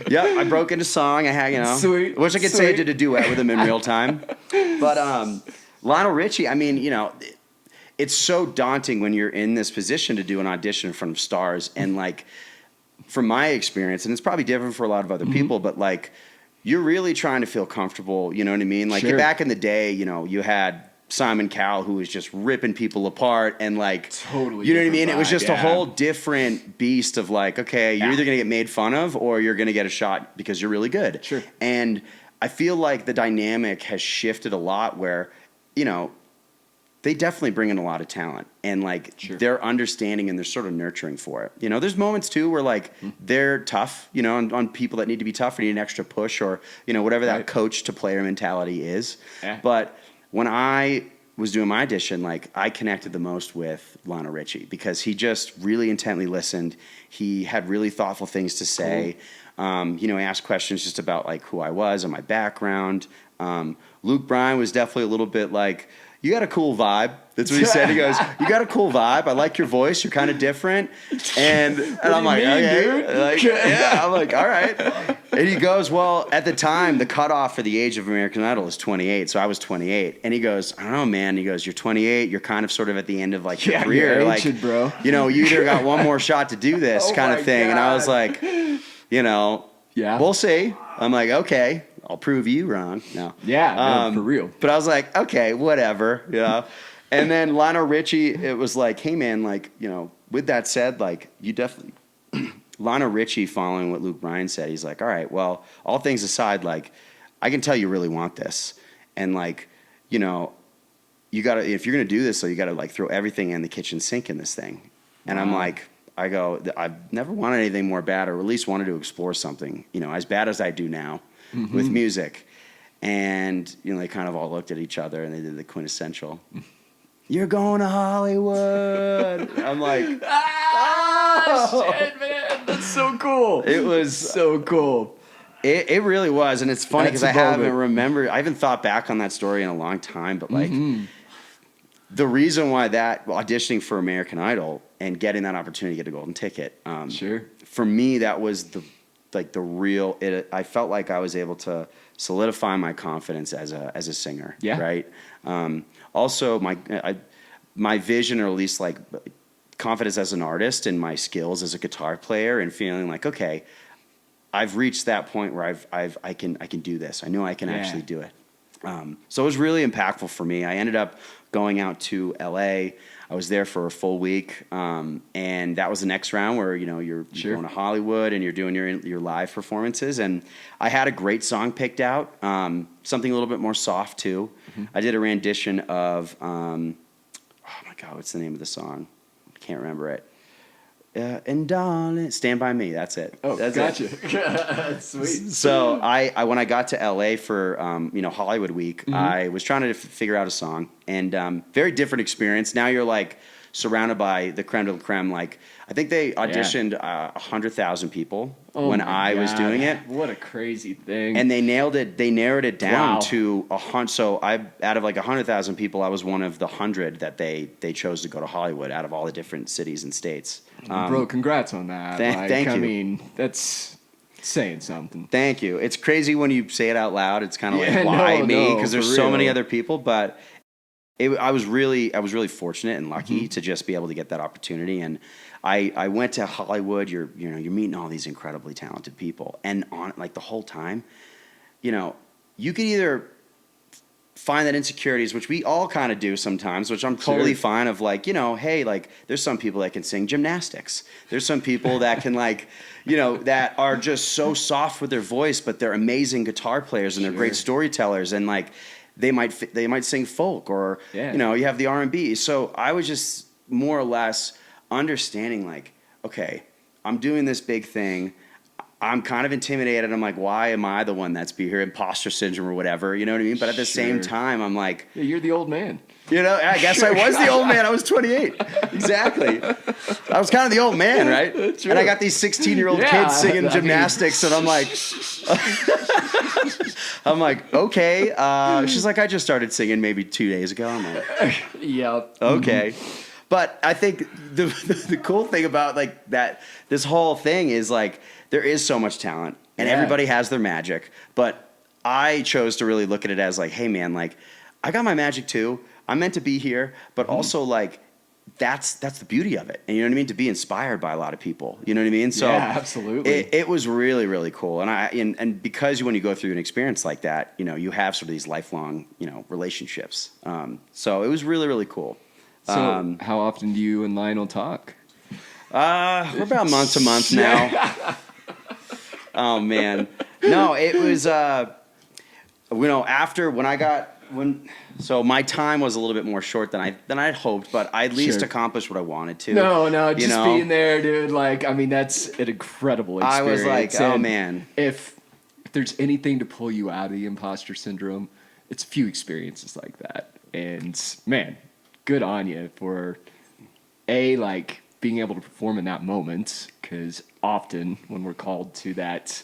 Yeah, I broke into song. I had, Sweet. Wish I could say I did a duet with him in real time. But Lionel Richie, I mean, it's so daunting when you're in this position to do an audition in front of stars. And like, from my experience, and it's probably different for a lot of other people, but like, you're really trying to feel comfortable. You know what I mean? Like back in the day, you had Simon Cowell, who was just ripping people apart, and like, totally, you know what I mean? It was just a whole different beast of like, okay, you're either gonna get made fun of or you're gonna get a shot because you're really good. Sure. And I feel like the dynamic has shifted a lot where, they definitely bring in a lot of talent, and like they're understanding and they're sort of nurturing for it. You know, there's moments too where like they're tough, you know, on people that need to be tough or need an extra push or, you know, whatever that coach to player mentality is. Yeah. But when I was doing my audition, like I connected the most with Lionel Richie because he just really intently listened. He had really thoughtful things to say. Cool. You know, he asked questions just about like who I was and my background. Luke Bryan was definitely a little bit like, you got a cool vibe. That's what he said. He goes, you got a cool vibe. I like your voice. You're kind of different. And I'm like, okay. Dude? Like, yeah. I'm like, all right. And he goes, well, at the time, the cutoff for the age of American Idol is 28. So I was 28. And he goes, I don't know, man. He goes, you're 28. You're kind of sort of at the end of like your career. You're like, ancient, bro. You know, you either got one more shot to do this kind of thing. God. And I was like, you know, we'll see. I'm like, okay. I'll prove you wrong. No. Yeah, for real. But I was like, okay, whatever, you know. And then Lionel Richie, it was like, hey man, like, you know, with that said, like, you definitely Lionel Richie, following what Luke Bryan said, he's like, all right, well, all things aside, like, I can tell you really want this. And like, you know, you gotta, if you're gonna do this, so you gotta like throw everything in the kitchen sink in this thing. And I'm like, I go, I've never wanted anything more bad, or at least wanted to explore something, you know, as bad as I do now. With music. And, you know, they kind of all looked at each other and they did the quintessential, you're going to Hollywood. I'm like, shit, man. That's so cool. It was so cool. It really was. And it's funny because I haven't thought back on that story in a long time, but like the reason why that auditioning for American Idol and getting that opportunity to get a golden ticket, for me, that was the real, I felt like I was able to solidify my confidence as a singer. Yeah. Right. Also my vision, or at least like confidence as an artist and my skills as a guitar player, and feeling like, okay, I've reached that point where I can do this. I know I can actually do it. So it was really impactful for me. I ended up going out to LA. I was there for a full week, and that was the next round where, you know, you're going to Hollywood and you're doing your live performances. And I had a great song picked out, something a little bit more soft too. I did a rendition of, oh my God, what's the name of the song? I can't remember it. And darling, Stand By Me. That's it. Oh, that's gotcha. That's sweet. So I when I got to LA for you know, Hollywood Week, I was trying to figure out a song, and very different experience. Now you're like surrounded by the creme de la creme. Like, I think they auditioned 100,000 people when I was doing it. What a crazy thing! And they nailed it. They narrowed it down to 100. So out of like 100,000 people, I was one of the 100 that they chose to go to Hollywood out of all the different cities and states. Bro, congrats on that. Thank you. I mean, that's saying something. Thank you. It's crazy when you say it out loud. It's kind of like, why me? Because there's so many other people. But I was really fortunate and lucky to just be able to get that opportunity. And I went to Hollywood. You're meeting all these incredibly talented people, and on like the whole time, you know, you could either find that insecurities, which we all kind of do sometimes, which I'm totally fine of, like, you know, hey, like, there's some people that can sing gymnastics. There's some people that can, like, you know, that are just so soft with their voice, but they're amazing guitar players and they're great storytellers, and like they might sing folk, or you know, you have the R&B. So I was just more or less understanding, like, okay, I'm doing this big thing. I'm kind of intimidated. I'm like, why am I the one that's be here? Imposter syndrome or whatever, you know what I mean? But at the same time, I'm like, yeah, you're the old man. You know, I guess I was the old man. I was 28. Exactly. I was kind of the old man, right? True. And I got these 16-year-old kids singing gymnastics, and I'm like, okay. She's like, I just started singing maybe 2 days ago. I'm like, yep. Okay. But I think the cool thing about like that, this whole thing is like, there is so much talent, and everybody has their magic. But I chose to really look at it as like, hey man, like, I got my magic too. I'm meant to be here, but also like, that's the beauty of it. And you know what I mean? To be inspired by a lot of people, you know what I mean? So yeah, absolutely. It was really, really cool. And because when you go through an experience like that, you know, you have sort of these lifelong, you know, relationships. So it was really, really cool. So how often do you and Lionel talk? We're about month to month now. Oh man. No, it was, you know, after when I got So my time was a little bit more short than I'd hoped, but I at least Sure. accomplished what I wanted to. No, you just know? being there, dude. Like, I mean, that's an incredible experience. I was like, oh And man. if there's anything to pull you out of the imposter syndrome, it's a few experiences like that. And man, good on you for like being able to perform in that moment. Because often when we're called to that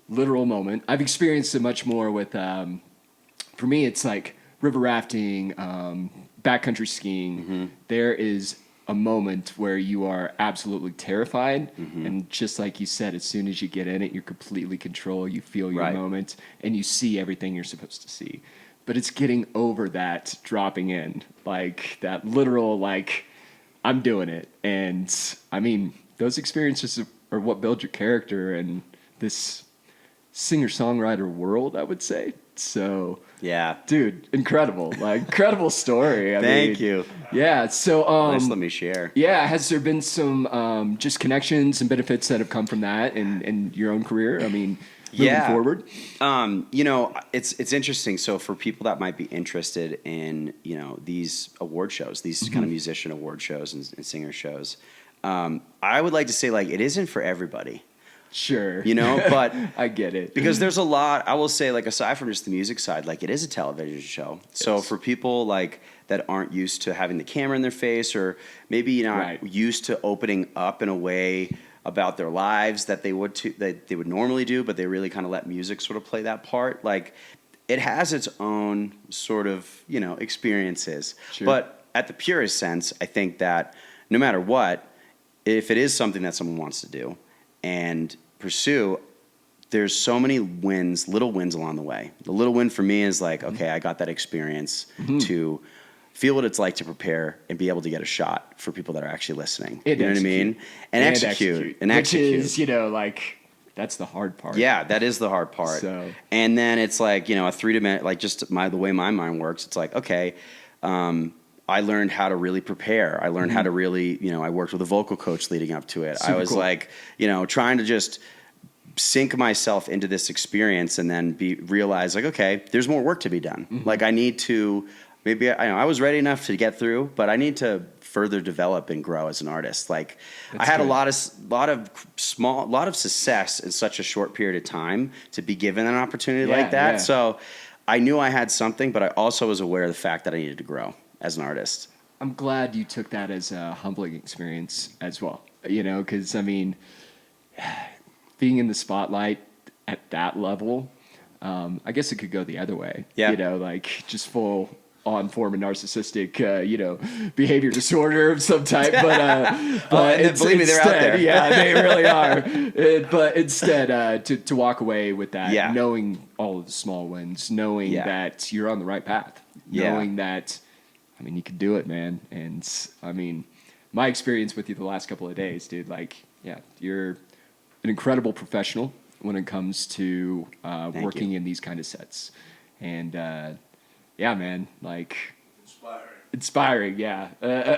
literal moment, I've experienced it much more with. For me, it's like river rafting, backcountry skiing. Mm-hmm. There is a moment where you are absolutely terrified. Mm-hmm. And just like you said, as soon as you get in it, you're completely control. You feel your Right. moment and you see everything you're supposed to see. But it's getting over that dropping in, like that literal, like, I'm doing it. And I mean, those experiences are what build your character and this singer-songwriter world, I would say. So, Yeah. dude, incredible. Like, incredible story. Thank you. Yeah. So, Nice to let me share. yeah, has there been some just connections and benefits that have come from that in your own career? I mean, moving forward? It's interesting. So for people that might be interested in, these award shows, these kind of musician award shows and singer shows, I would like to say, like, it isn't for everybody. Sure. But I get it. because there's a lot, I will say, like, aside from just the music side, like, it is a television show. So for people like that aren't used to having the camera in their face, or maybe not Right. used to opening up in a way about their lives that they would normally do, but they really kind of let music sort of play that part. Like, it has its own sort of, experiences. Sure. But at the purest sense, I think that no matter what, if it is something that someone wants to do and pursue, there's so many little wins along the way. The little win for me is like, okay, I got that experience to feel what it's like to prepare and be able to get a shot for people that are actually listening. And you know what I mean? And execute. Which is, like, that's the hard part. Yeah, that is the hard part. So. And then it's like, a 3-dimensional, like, just the way my mind works, it's like, okay, I learned how to really prepare. I learned how to really, I worked with a vocal coach leading up to it. Super I was cool. like, trying to just sink myself into this experience and then realize, like, okay, there's more work to be done. Like, I need to, maybe I was ready enough to get through, but I need to further develop and grow as an artist. Like, I had good. a lot of success in such a short period of time to be given an opportunity like that. Yeah. So I knew I had something, but I also was aware of the fact that I needed to grow as an artist. I'm glad you took that as a humbling experience as well, because, I mean, being in the spotlight at that level, I guess it could go the other way. Yeah. Like, just full on form of narcissistic, behavior disorder of some type. But believe me, they're out there. Yeah, they really are. But instead, to walk away with that, knowing all of the small wins, knowing that you're on the right path, knowing that, I mean, you can do it, man. And I mean, my experience with you the last couple of days, dude, like, you're an incredible professional when it comes to working in these kind of sets. And man, like, inspiring, yeah.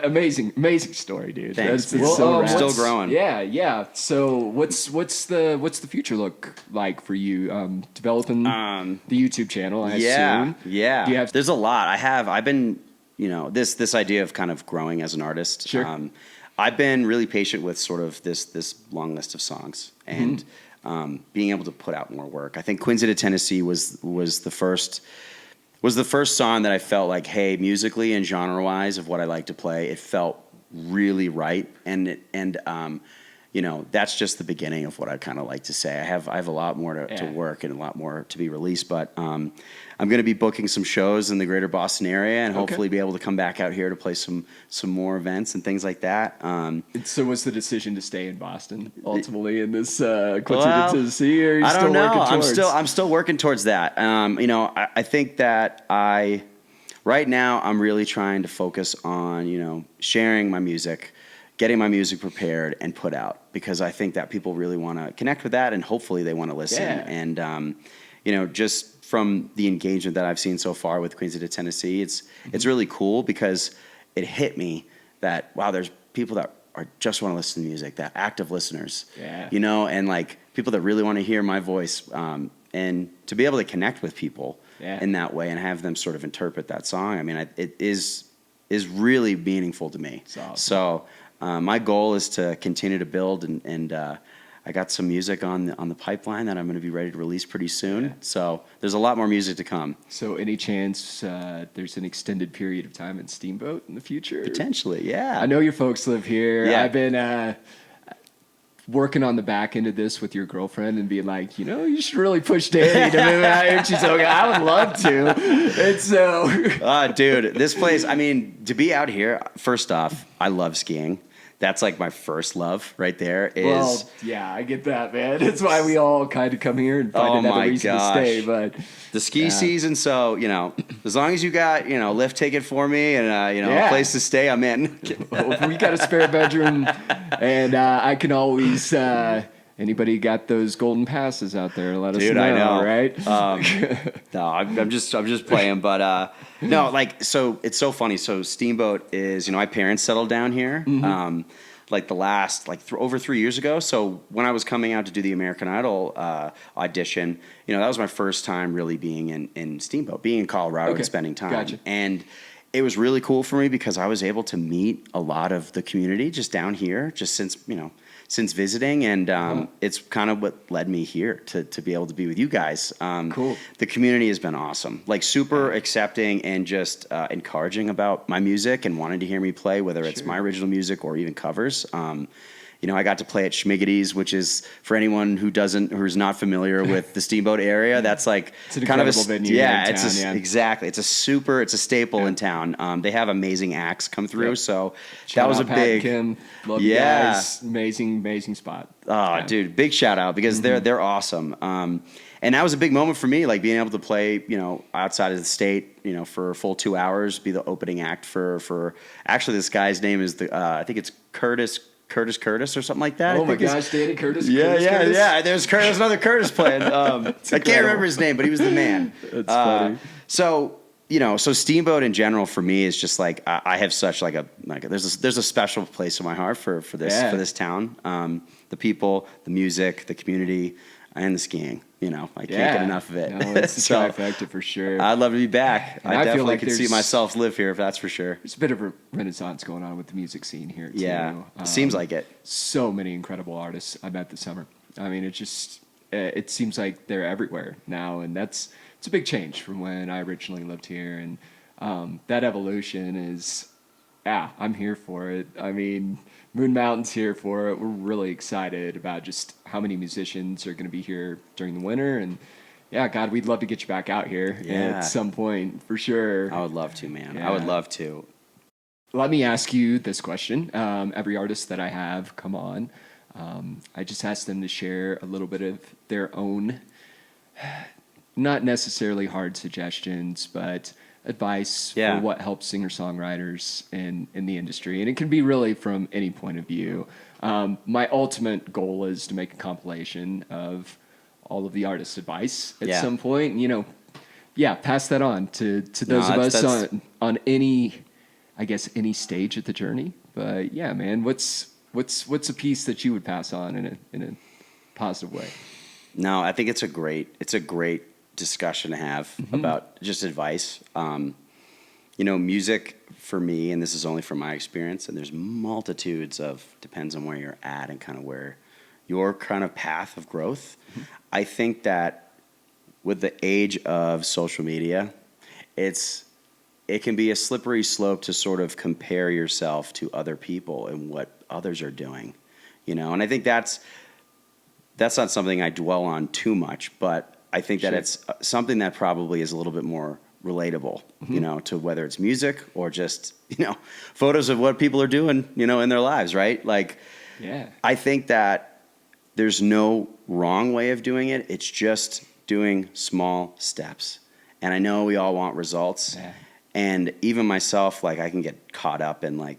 Amazing story, dude. Thanks. That's so rad. Still growing. Yeah. So what's the future look like for you? Developing the YouTube channel, I assume. Yeah. Do you have? There's a lot. I've been, this idea of kind of growing as an artist. Sure. I've been really patient with sort of this long list of songs and being able to put out more work. I think Quincy to Tennessee was the first song that I felt like, hey, musically and genre-wise of what I like to play, it felt really right. And that's just the beginning of what I kind of like to say. I have a lot more to work and a lot more to be released, but I'm going to be booking some shows in the greater Boston area and hopefully be able to come back out here to play some more events and things like that. So was the decision to stay in Boston ultimately in this Quincy to Tennessee, or are you I don't know. working towards? I'm still working towards that. I think that right now I'm really trying to focus on, sharing my music, getting my music prepared and put out, because I think that people really want to connect with that and hopefully they want to listen. Yeah. And, just from the engagement that I've seen so far with Quincy to Tennessee, it's really cool because it hit me that, wow, there's people that just want to listen to music, that active listeners, and like people that really want to hear my voice, and to be able to connect with people in that way and have them sort of interpret that song. I mean, it is really meaningful to me. Awesome. So my goal is to continue to build, and I got some music on the pipeline that I'm going to be ready to release pretty soon. Yeah. So there's a lot more music to come. So any chance there's an extended period of time in Steamboat in the future? Potentially, yeah. I know your folks live here. Yeah. I've been working on the back end of this with your girlfriend and being like, you should really push Danny to move out here. And she's like, I would love to. And so... dude, this place, I mean, to be out here, first off, I love skiing. That's like my first love right there. Well, yeah, I get that, man. That's why we all kind of come here and find another reason to stay. But the ski season, so, as long as you got, lift ticket for me and, a place to stay, I'm in. We got a spare bedroom, and I can always... anybody got those golden passes out there? Let us know. Dude, I know, right? No, I'm just playing, but no, like, so it's so funny. So Steamboat is, my parents settled down here, like the last, over 3 years ago. So when I was coming out to do the American Idol audition, that was my first time really being in Steamboat, being in Colorado and spending time. Gotcha. And it was really cool for me because I was able to meet a lot of the community just down here, just since visiting, and it's kind of what led me here to be able to be with you guys. Cool. The community has been awesome, like super accepting and just encouraging about my music and wanting to hear me play, whether it's my original music or even covers. I got to play at Schmiggety's, which is, for anyone who's not familiar with the Steamboat area, that's like it's an kind of incredible venue. Exactly. It's a staple in town. They have amazing acts come through, so Shout that was out a Pat big. Kim. Love you guys. Amazing spot. Oh, dude, big shout out because they're awesome. And that was a big moment for me, like being able to play, outside of the state, for a full 2 hours, be the opening act for actually this guy's name is I think it's Curtis or something like that. Oh my gosh, Danny Curtis. Yeah. There's another Curtis playing. I can't remember his name, but he was the man. That's funny. So Steamboat in general for me is just like I have such there's a special place in my heart for this town. The people, the music, the community, and the skiing. I can't get enough of it. No, it's a trifecta for sure. I'd love to be back. And I definitely feel like could see myself live here, if that's for sure. There's a bit of a renaissance going on with the music scene here, too. Yeah, seems like it. So many incredible artists I met this summer. I mean, it seems like they're everywhere now, and it's a big change from when I originally lived here, and that evolution is, I'm here for it. I mean, Moon Mountain's here for it. We're really excited about just how many musicians are going to be here during the winter, and God, we'd love to get you back out here at some point for sure. I would love to, man. Yeah. I would love to. Let me ask you this question. Every artist that I have come on, I just ask them to share a little bit of their own, not necessarily hard suggestions, but advice for what helps singer-songwriters in the industry. And it can be really from any point of view. My ultimate goal is to make a compilation of all of the artists' advice at some point. Pass that on to those of us on any stage of the journey. But yeah, man, what's a piece that you would pass on in a positive way? No, I think it's a great discussion to have about just advice. Music for me, and this is only from my experience, and there's multitudes of, depends on where you're at and kind of where your kind of path of growth. I think that with the age of social media, it can be a slippery slope to sort of compare yourself to other people and what others are doing, and I think that's not something I dwell on too much, but I think that it's something that probably is a little bit more relatable, to whether it's music or just, photos of what people are doing, in their lives, right? I think that there's no wrong way of doing it. It's just doing small steps. And I know we all want results. Yeah. And even myself, I can get caught up in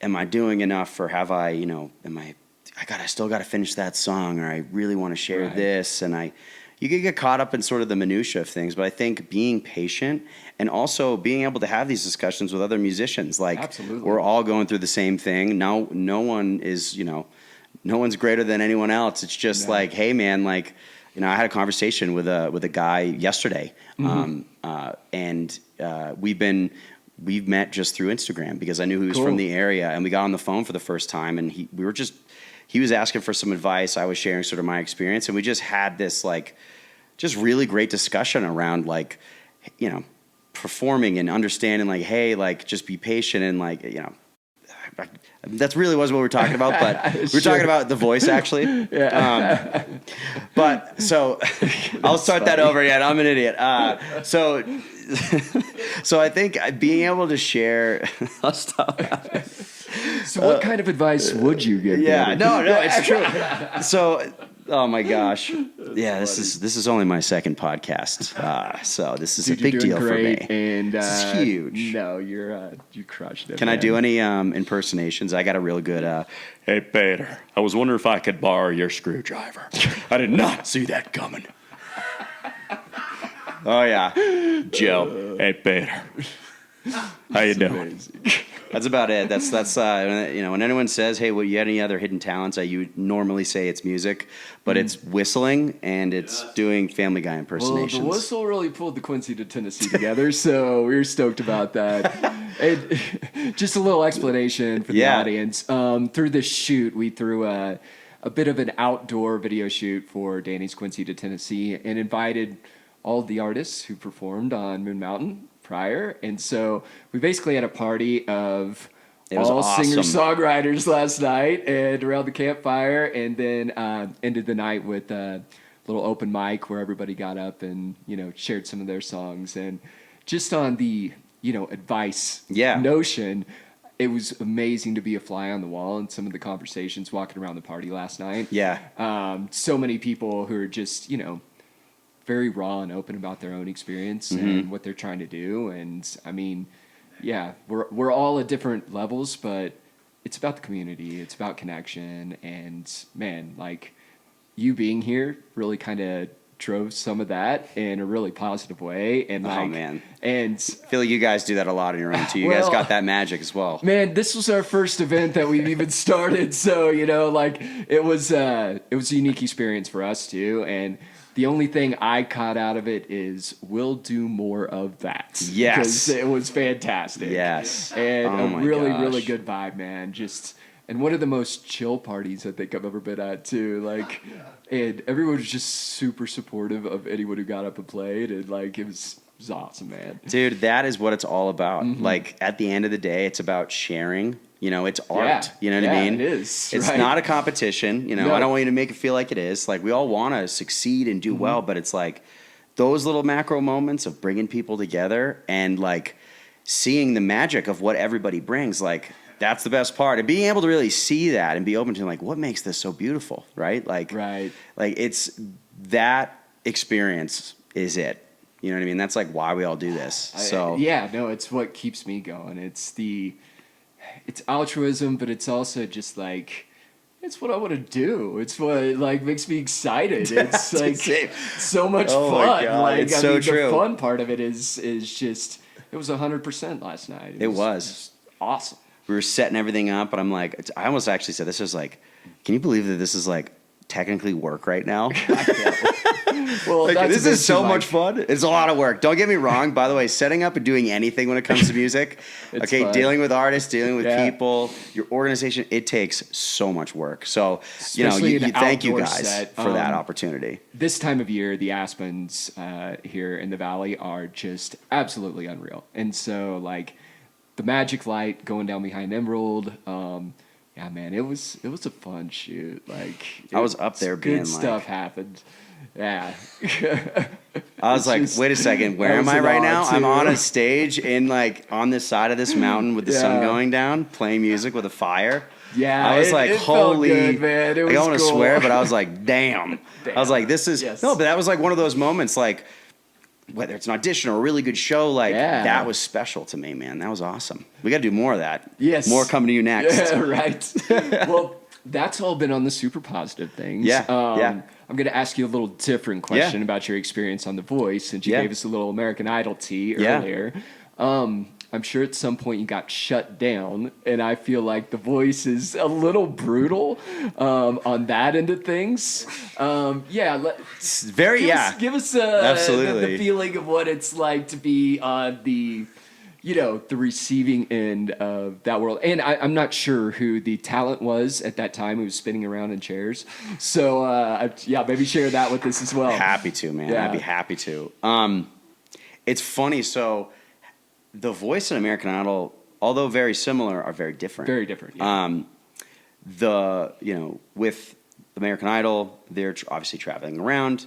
am I doing enough, or have I, I still got to finish that song, or I really want to share this. And you can get caught up in sort of the minutia of things, but I think being patient and also being able to have these discussions with other musicians, Absolutely. We're all going through the same thing. Now, no one is, no one's greater than anyone else. It's just hey man, I had a conversation with a guy yesterday, and we've met just through Instagram because I knew he was from the area, and we got on the phone for the first time, and he was asking for some advice. I was sharing sort of my experience, and we just had this like just really great discussion around like, performing and understanding like, hey, like just be patient and like, that really was what we were talking about, but we were talking about the voice actually. But so I'll start that over again. I'm an idiot. So I think being able to share, I'll stop. So what kind of advice would you give? Yeah, no, it's true. So, oh my gosh, yeah, this is only my second podcast, so this is a big deal for me. And this is huge. No, you crushed it. Can I do any impersonations? I got a real good. Hey Peter, I was wondering if I could borrow your screwdriver. I did not see that coming. Oh yeah, Joe. Hey Peter, how you doing? That's about it. That's when anyone says, "Hey, well, you had any other hidden talents?" You normally say it's music, but it's whistling and it's doing Family Guy impersonations. Well, the whistle really pulled the Quincy to Tennessee together, so we were stoked about that. And just a little explanation for the audience. Through this shoot, we threw a bit of an outdoor video shoot for Danny's Quincy to Tennessee and invited all the artists who performed on Moon Mountain prior, and so we basically had a party of all awesome. singer-songwriters last night and around the campfire, and then ended the night with a little open mic where everybody got up and shared some of their songs. And just on the advice notion, it was amazing to be a fly on the wall in some of the conversations walking around the party last night. So many people who are just very raw and open about their own experience and what they're trying to do. And I mean, we're all at different levels, but it's about the community. It's about connection. And man, like you being here really kind of drove some of that in a really positive way. And and I feel like you guys do that a lot on your own too. You guys got that magic as well. Man, this was our first event that we've even started. So, it was a unique experience for us too. And the only thing I caught out of it is we'll do more of that. Yes. Because it was fantastic. Yes. And a really good vibe, man. And one of the most chill parties I think I've ever been at too. And everyone was just super supportive of anyone who got up and played. And it was awesome, man. Dude, that is what it's all about. Like at the end of the day, it's about sharing. It's art. You know what I mean? It is. It's not a competition. No. I don't want you to make it feel like it is. Like we all want to succeed and do well, but it's like those little macro moments of bringing people together and like seeing the magic of what everybody brings. Like that's the best part, and being able to really see that and be open to like what makes this so beautiful, right? Like it's that experience is it. You know what I mean? That's like why we all do this. It's what keeps me going. It's altruism, but it's also just it's what I want to do. It's what makes me excited. It's so much fun. It's so true. The fun part of it is just it was 100% last night. It was awesome. We were setting everything up, and I'm like, I almost actually said this is like, can you believe that this is like technically work right now? Well, this is so much fun. It's a lot of work. Don't get me wrong. By the way, setting up and doing anything when it comes to music, fun. Dealing with artists, dealing with people, your organization, it takes so much work. So, thank you guys for that opportunity. This time of year, the aspens here in the valley are just absolutely unreal. And so, the magic light going down behind Emerald, yeah, man, it was a fun shoot. I was up there being good stuff happened. Yeah. I was wait a second, where am I right now? I'm on a stage on this side of this mountain with the sun going down, playing music with a fire. Yeah, I was it holy, felt good, man. It was I don't want to cool. swear, but I was like, damn. I was like, this is, no, but that was one of those moments, whether it's an audition or a really good show, that was special to me, man. That was awesome. We got to do more of that. Yes. More coming to you next. Yeah, right. Well, that's all been on the super positive things. Yeah. I'm going to ask you a little different question about your experience on The Voice, since you gave us a little American Idol tea earlier. I'm sure at some point you got shut down, and I feel like The Voice is a little brutal on that end of things. Give us absolutely the feeling of what it's like to be on the receiving end of that world. And I'm not sure who the talent was at that time who was spinning around in chairs. So, maybe share that with us as well. Happy to, man. Yeah. I'd be happy to. It's funny. So, The Voice and American Idol, although very similar, are very different. Very different, yeah. With American Idol, they're obviously traveling around,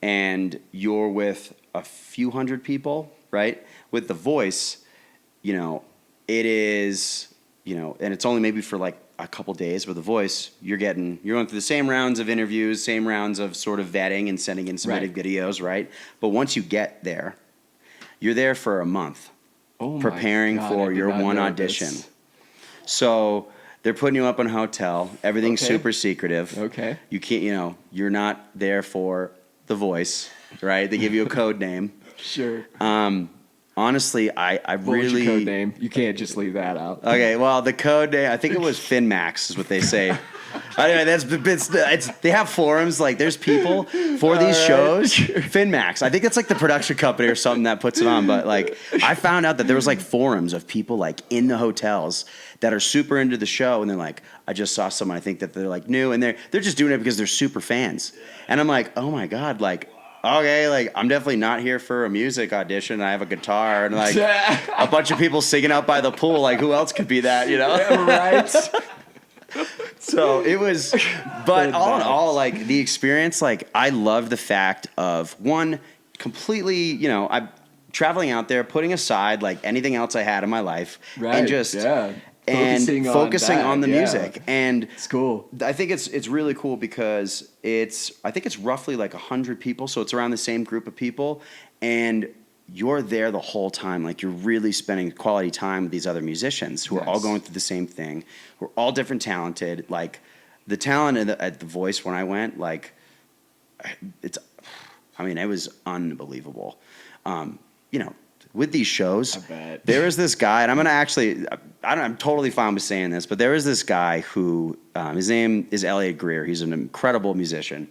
and you're with a few hundred people, right? With The Voice, it is, and it's only maybe for like a couple days. With The Voice, you're going through the same rounds of interviews, same rounds of sort of vetting and sending in submitted videos, right? But once you get there, you're there for a month preparing for your one audition. So they're putting you up in a hotel. Everything's super secretive. Okay. You can't, you're not there for The Voice, right? They give you a code name. Sure. Honestly, I what really... was your code name? You can't just leave that out. Okay, well, the code name, I think it was FinMax is what they say. Anyway, they have forums, like there's people for these shows. FinMax, I think it's like the production company or something that puts it on. But like, I found out that there was like forums of people like in the hotels that are super into the show, and they're like, I just saw someone, I think that they're like new, and they're just doing it because they're super fans. And I'm like, oh my God, like, okay, like I'm definitely not here for a music audition. I have a guitar and like a bunch of people singing out by the pool. Like who else could be that, Yeah, right. So it was, but all in all, like the experience, like I loved the fact of one, completely, I'm traveling out there, putting aside like anything else I had in my life, and just focusing on the music. And it's cool. I think it's really cool because I think it's roughly like 100 people, so it's around the same group of people, and you're there the whole time. Like you're really spending quality time with these other musicians who are all going through the same thing. We're all different talented. Like the talent at the Voice when I went, like it was unbelievable. With these shows, there is this guy, and I'm totally fine with saying this, but there is this guy who, his name is Elliot Greer. He's an incredible musician.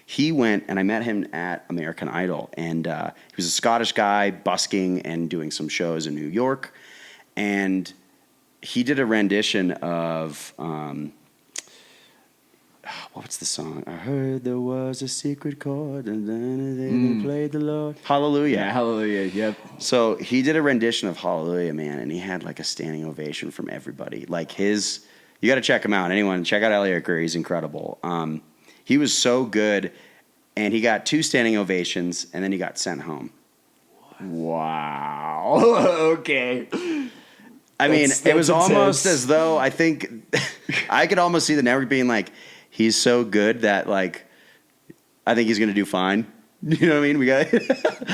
He went, and I met him at American Idol, and he was a Scottish guy busking and doing some shows in New York, and he did a rendition of, what's the song? I heard there was a secret chord, and then they played the Lord. Hallelujah. Yeah, Hallelujah, yep. So he did a rendition of Hallelujah, man, and he had like a standing ovation from everybody. Like you got to check him out. Anyone, check out Elliot Greer. He's incredible. He was so good, and he got 2 standing ovations, and then he got sent home. Wow. Okay. I mean, it was almost as though I think I could almost see the network being like, he's so good that like I think he's going to do fine. You know what I mean?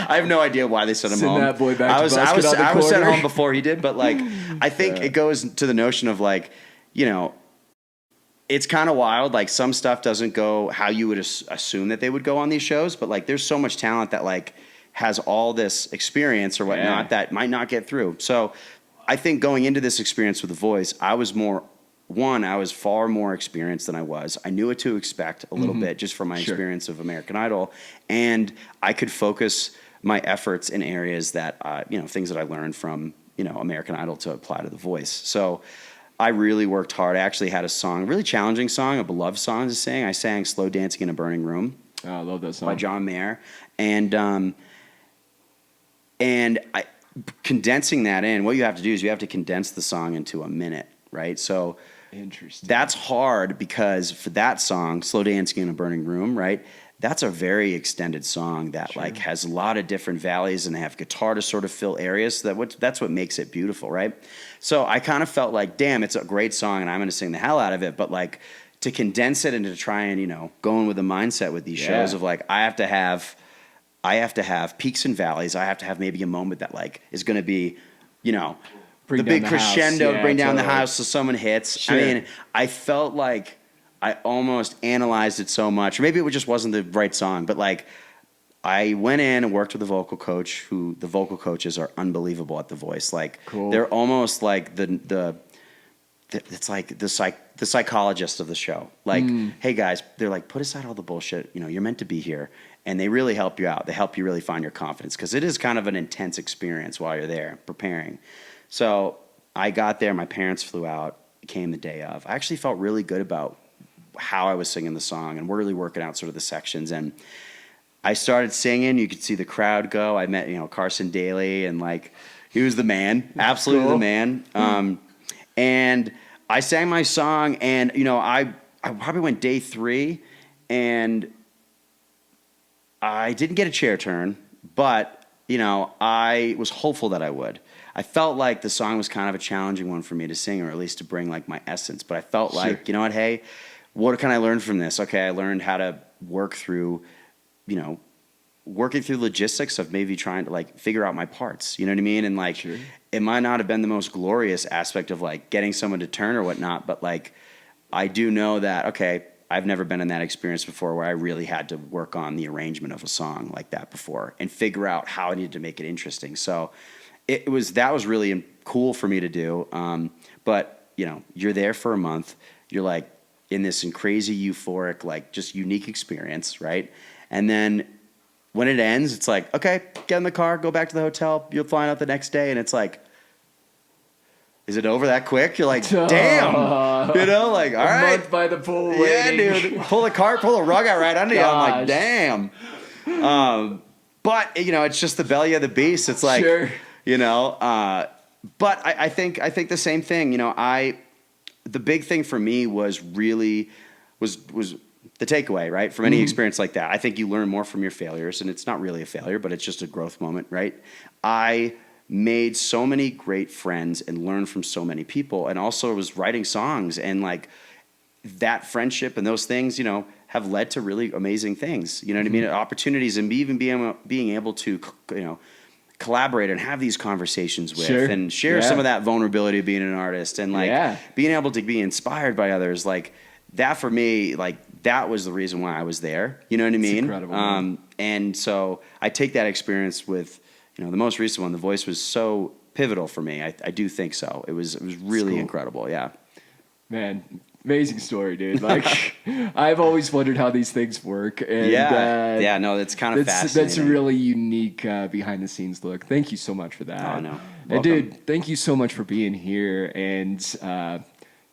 I have no idea why they sent him home. That boy back I was sent home before he did, but like I think it goes to the notion of like, it's kind of wild. Like some stuff doesn't go how you would assume that they would go on these shows, but like there's so much talent that like has all this experience or whatnot that might not get through. So I think going into this experience with The Voice, I was far more experienced than I was. I knew what to expect a little bit just from my experience of American Idol, and I could focus my efforts in areas that things that I learned from American Idol to apply to The Voice. So I really worked hard. I actually had a song, a really challenging song, a beloved song to sing. I sang "Slow Dancing in a Burning Room." Oh, I love that song by John Mayer, and condensing that in. What you have to do is you have to condense the song into a minute, right? So. Interesting. That's hard because for that song, "Slow Dancing in a Burning Room," right? That's a very extended song that like has a lot of different valleys, and they have guitar to sort of fill areas. So that's what makes it beautiful, right? So I kind of felt like, damn, it's a great song, and I'm going to sing the hell out of it. But like to condense it and to try and go in with a mindset with these shows of like I have to have peaks and valleys. I have to have maybe a moment that like is going to be, the big crescendo to bring down the house so someone hits. Sure. I mean, I felt like I almost analyzed it so much. Or maybe it just wasn't the right song, but like I went in and worked with a vocal coach who the vocal coaches are unbelievable at The Voice. Like cool. They're almost like it's like the psychologist of the show. Like, hey guys, they're like, put aside all the bullshit. You know, you're meant to be here. And they really help you out. They help you really find your confidence because it is kind of an intense experience while you're there preparing. So I got there. My parents flew out. Came the day of. I actually felt really good about how I was singing the song and really working out sort of the sections. And I started singing. You could see the crowd go. I met, Carson Daly, and like he was the man, absolutely cool. The man. And I sang my song, and I probably went day 3, and I didn't get a chair turn, but I was hopeful that I would. I felt like the song was kind of a challenging one for me to sing, or at least to bring like my essence. But I felt like, you know what, hey, what can I learn from this? Okay, I learned how to work through, working through logistics of maybe trying to like figure out my parts. You know what I mean? And like, it might not have been the most glorious aspect of like getting someone to turn or whatnot, but like, I do know that, okay, I've never been in that experience before where I really had to work on the arrangement of a song like that before and figure out how I needed to make it interesting. So that was really cool for me to do. But you're there for a month. You're like in this crazy euphoric, like just unique experience, right? And then when it ends, it's like, okay, get in the car, go back to the hotel. You're flying out the next day, and it's like, is it over that quick? You're like, damn, like, all right. Month by the pool, yeah, waiting. dude, pull the rug out right under you. I'm like, damn. But it's just the belly of the beast. It's like, but I think the same thing. The big thing for me was really was the takeaway, right? From any experience like that. I think you learn more from your failures, and it's not really a failure, but it's just a growth moment, right? I made so many great friends and learned from so many people, and also was writing songs, and like that friendship and those things, have led to really amazing things. You know what I mean? Opportunities, and even being able to, collaborate and have these conversations with and share some of that vulnerability of being an artist, and like being able to be inspired by others. Like that for me, like that was the reason why I was there. You know what I mean? It's incredible. And so I take that experience with, the most recent one, The Voice, was so pivotal for me. I do think so. It was really incredible. Yeah. Man, amazing story, dude. Like, I've always wondered how these things work. And, no, that's kind of fascinating. That's a really unique behind the scenes look. Thank you so much for that. Oh, no. And dude, thank you so much for being here. And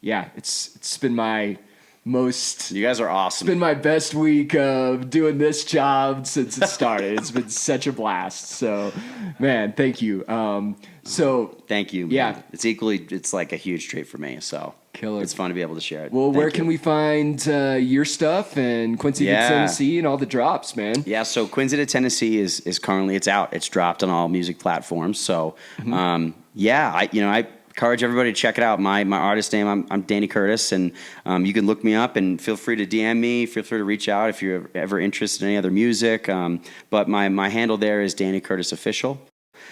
it's been my most. You guys are awesome. It's been my best week of doing this job since it started. It's been such a blast. So, man, thank you. Thank you. Yeah, man. It's like a huge treat for me. So. Killer. It's fun to be able to share it. Well, where can we find your stuff and Quincy to Tennessee and all the drops, man? Yeah, so Quincy to Tennessee is currently, it's out. It's dropped on all music platforms. So, I encourage everybody to check it out. My artist name, I'm Danny Curtis, and you can look me up and feel free to DM me. Feel free to reach out if you're ever interested in any other music. But my handle there is Danny Curtis Official.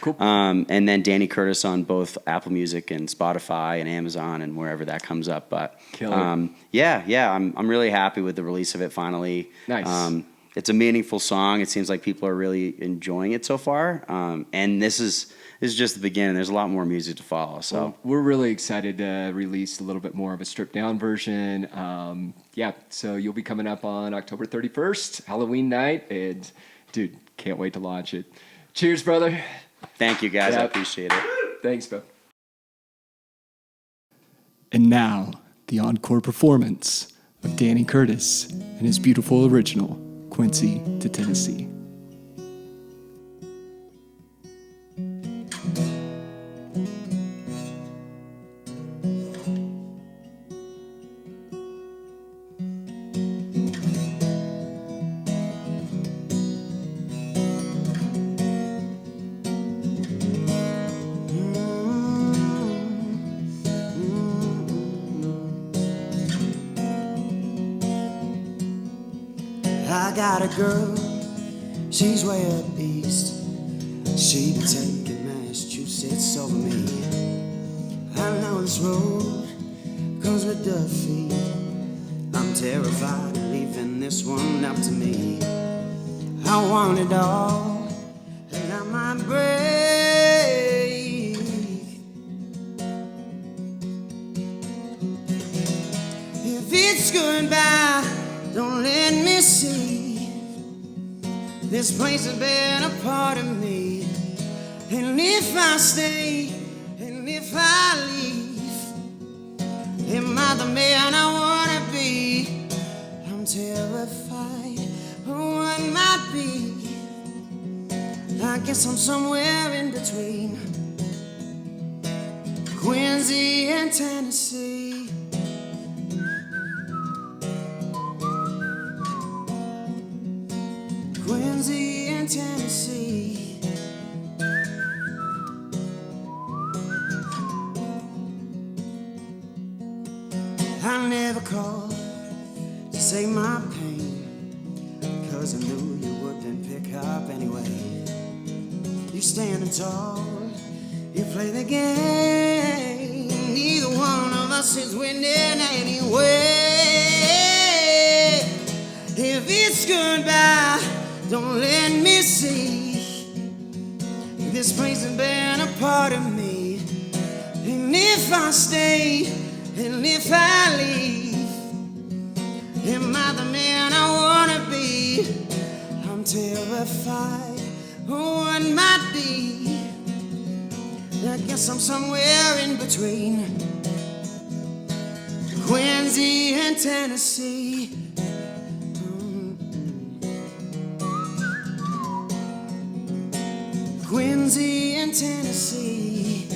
Cool. And then Danny Curtis on both Apple Music and Spotify and Amazon and wherever that comes up. But I'm really happy with the release of it finally. Nice. It's a meaningful song. It seems like people are really enjoying it so far. And this is just the beginning. There's a lot more music to follow. So we're really excited to release a little bit more of a stripped down version. So you'll be coming up on October 31st, Halloween night, and dude, can't wait to launch it. Cheers, brother. Thank you, guys. I appreciate it. Thanks, bro. And now, the encore performance of Danny Curtis and his beautiful original, Quincy to Tennessee. I got a girl, she's way up east. She be taking Massachusetts over me. I know this road comes with defeat. I'm terrified of leaving this one up to me. I want it all, and I might break. If it's goodbye, don't let me see. This place has been a part of me. And if I stay, and if I leave, am I the man I wanna be? I'm terrified of what might be. I guess I'm somewhere in between Quincy and Tennessee. Quincy and Tennessee. I never called to say my pain, 'cause I knew you wouldn't pick up anyway. You standing tall, you play the game. Neither one of us is winning anyway. If it's goodbye, don't let me see. This place has been a part of me. And if I stay, and if I leave, am I the man I wanna be? I'm terrified of what might be. I guess I'm somewhere in between Quincy and Tennessee. Quincy and Tennessee.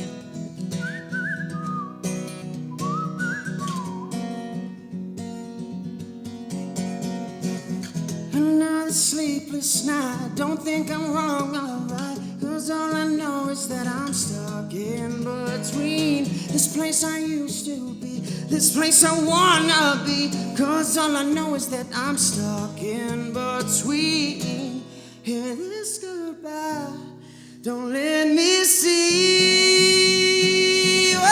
Another sleepless night. Don't think I'm wrong, alright. 'Cause all I know is that I'm stuck in between this place I used to be, this place I wanna be. 'Cause all I know is that I'm stuck in between. Hear this goodbye, don't let me see. Oh,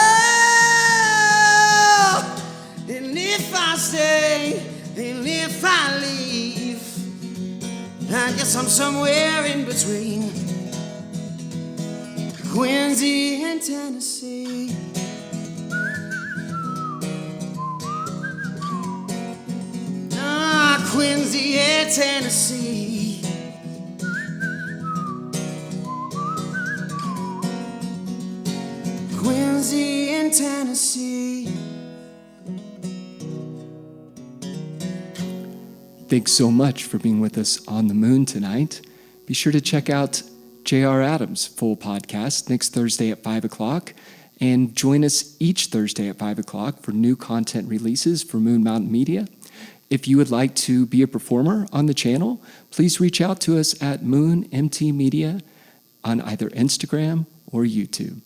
and if I stay, and if I leave, I guess I'm somewhere in between Quincy and Tennessee. Quincy and Tennessee. Quincy and Tennessee. Thanks so much for being with us on the moon tonight. Be sure to check out J.R. Adams' full podcast next Thursday at 5 o'clock. And join us each Thursday at 5 o'clock for new content releases for Moon Mountain Media. If you would like to be a performer on the channel, please reach out to us at Moon MT Media on either Instagram or YouTube.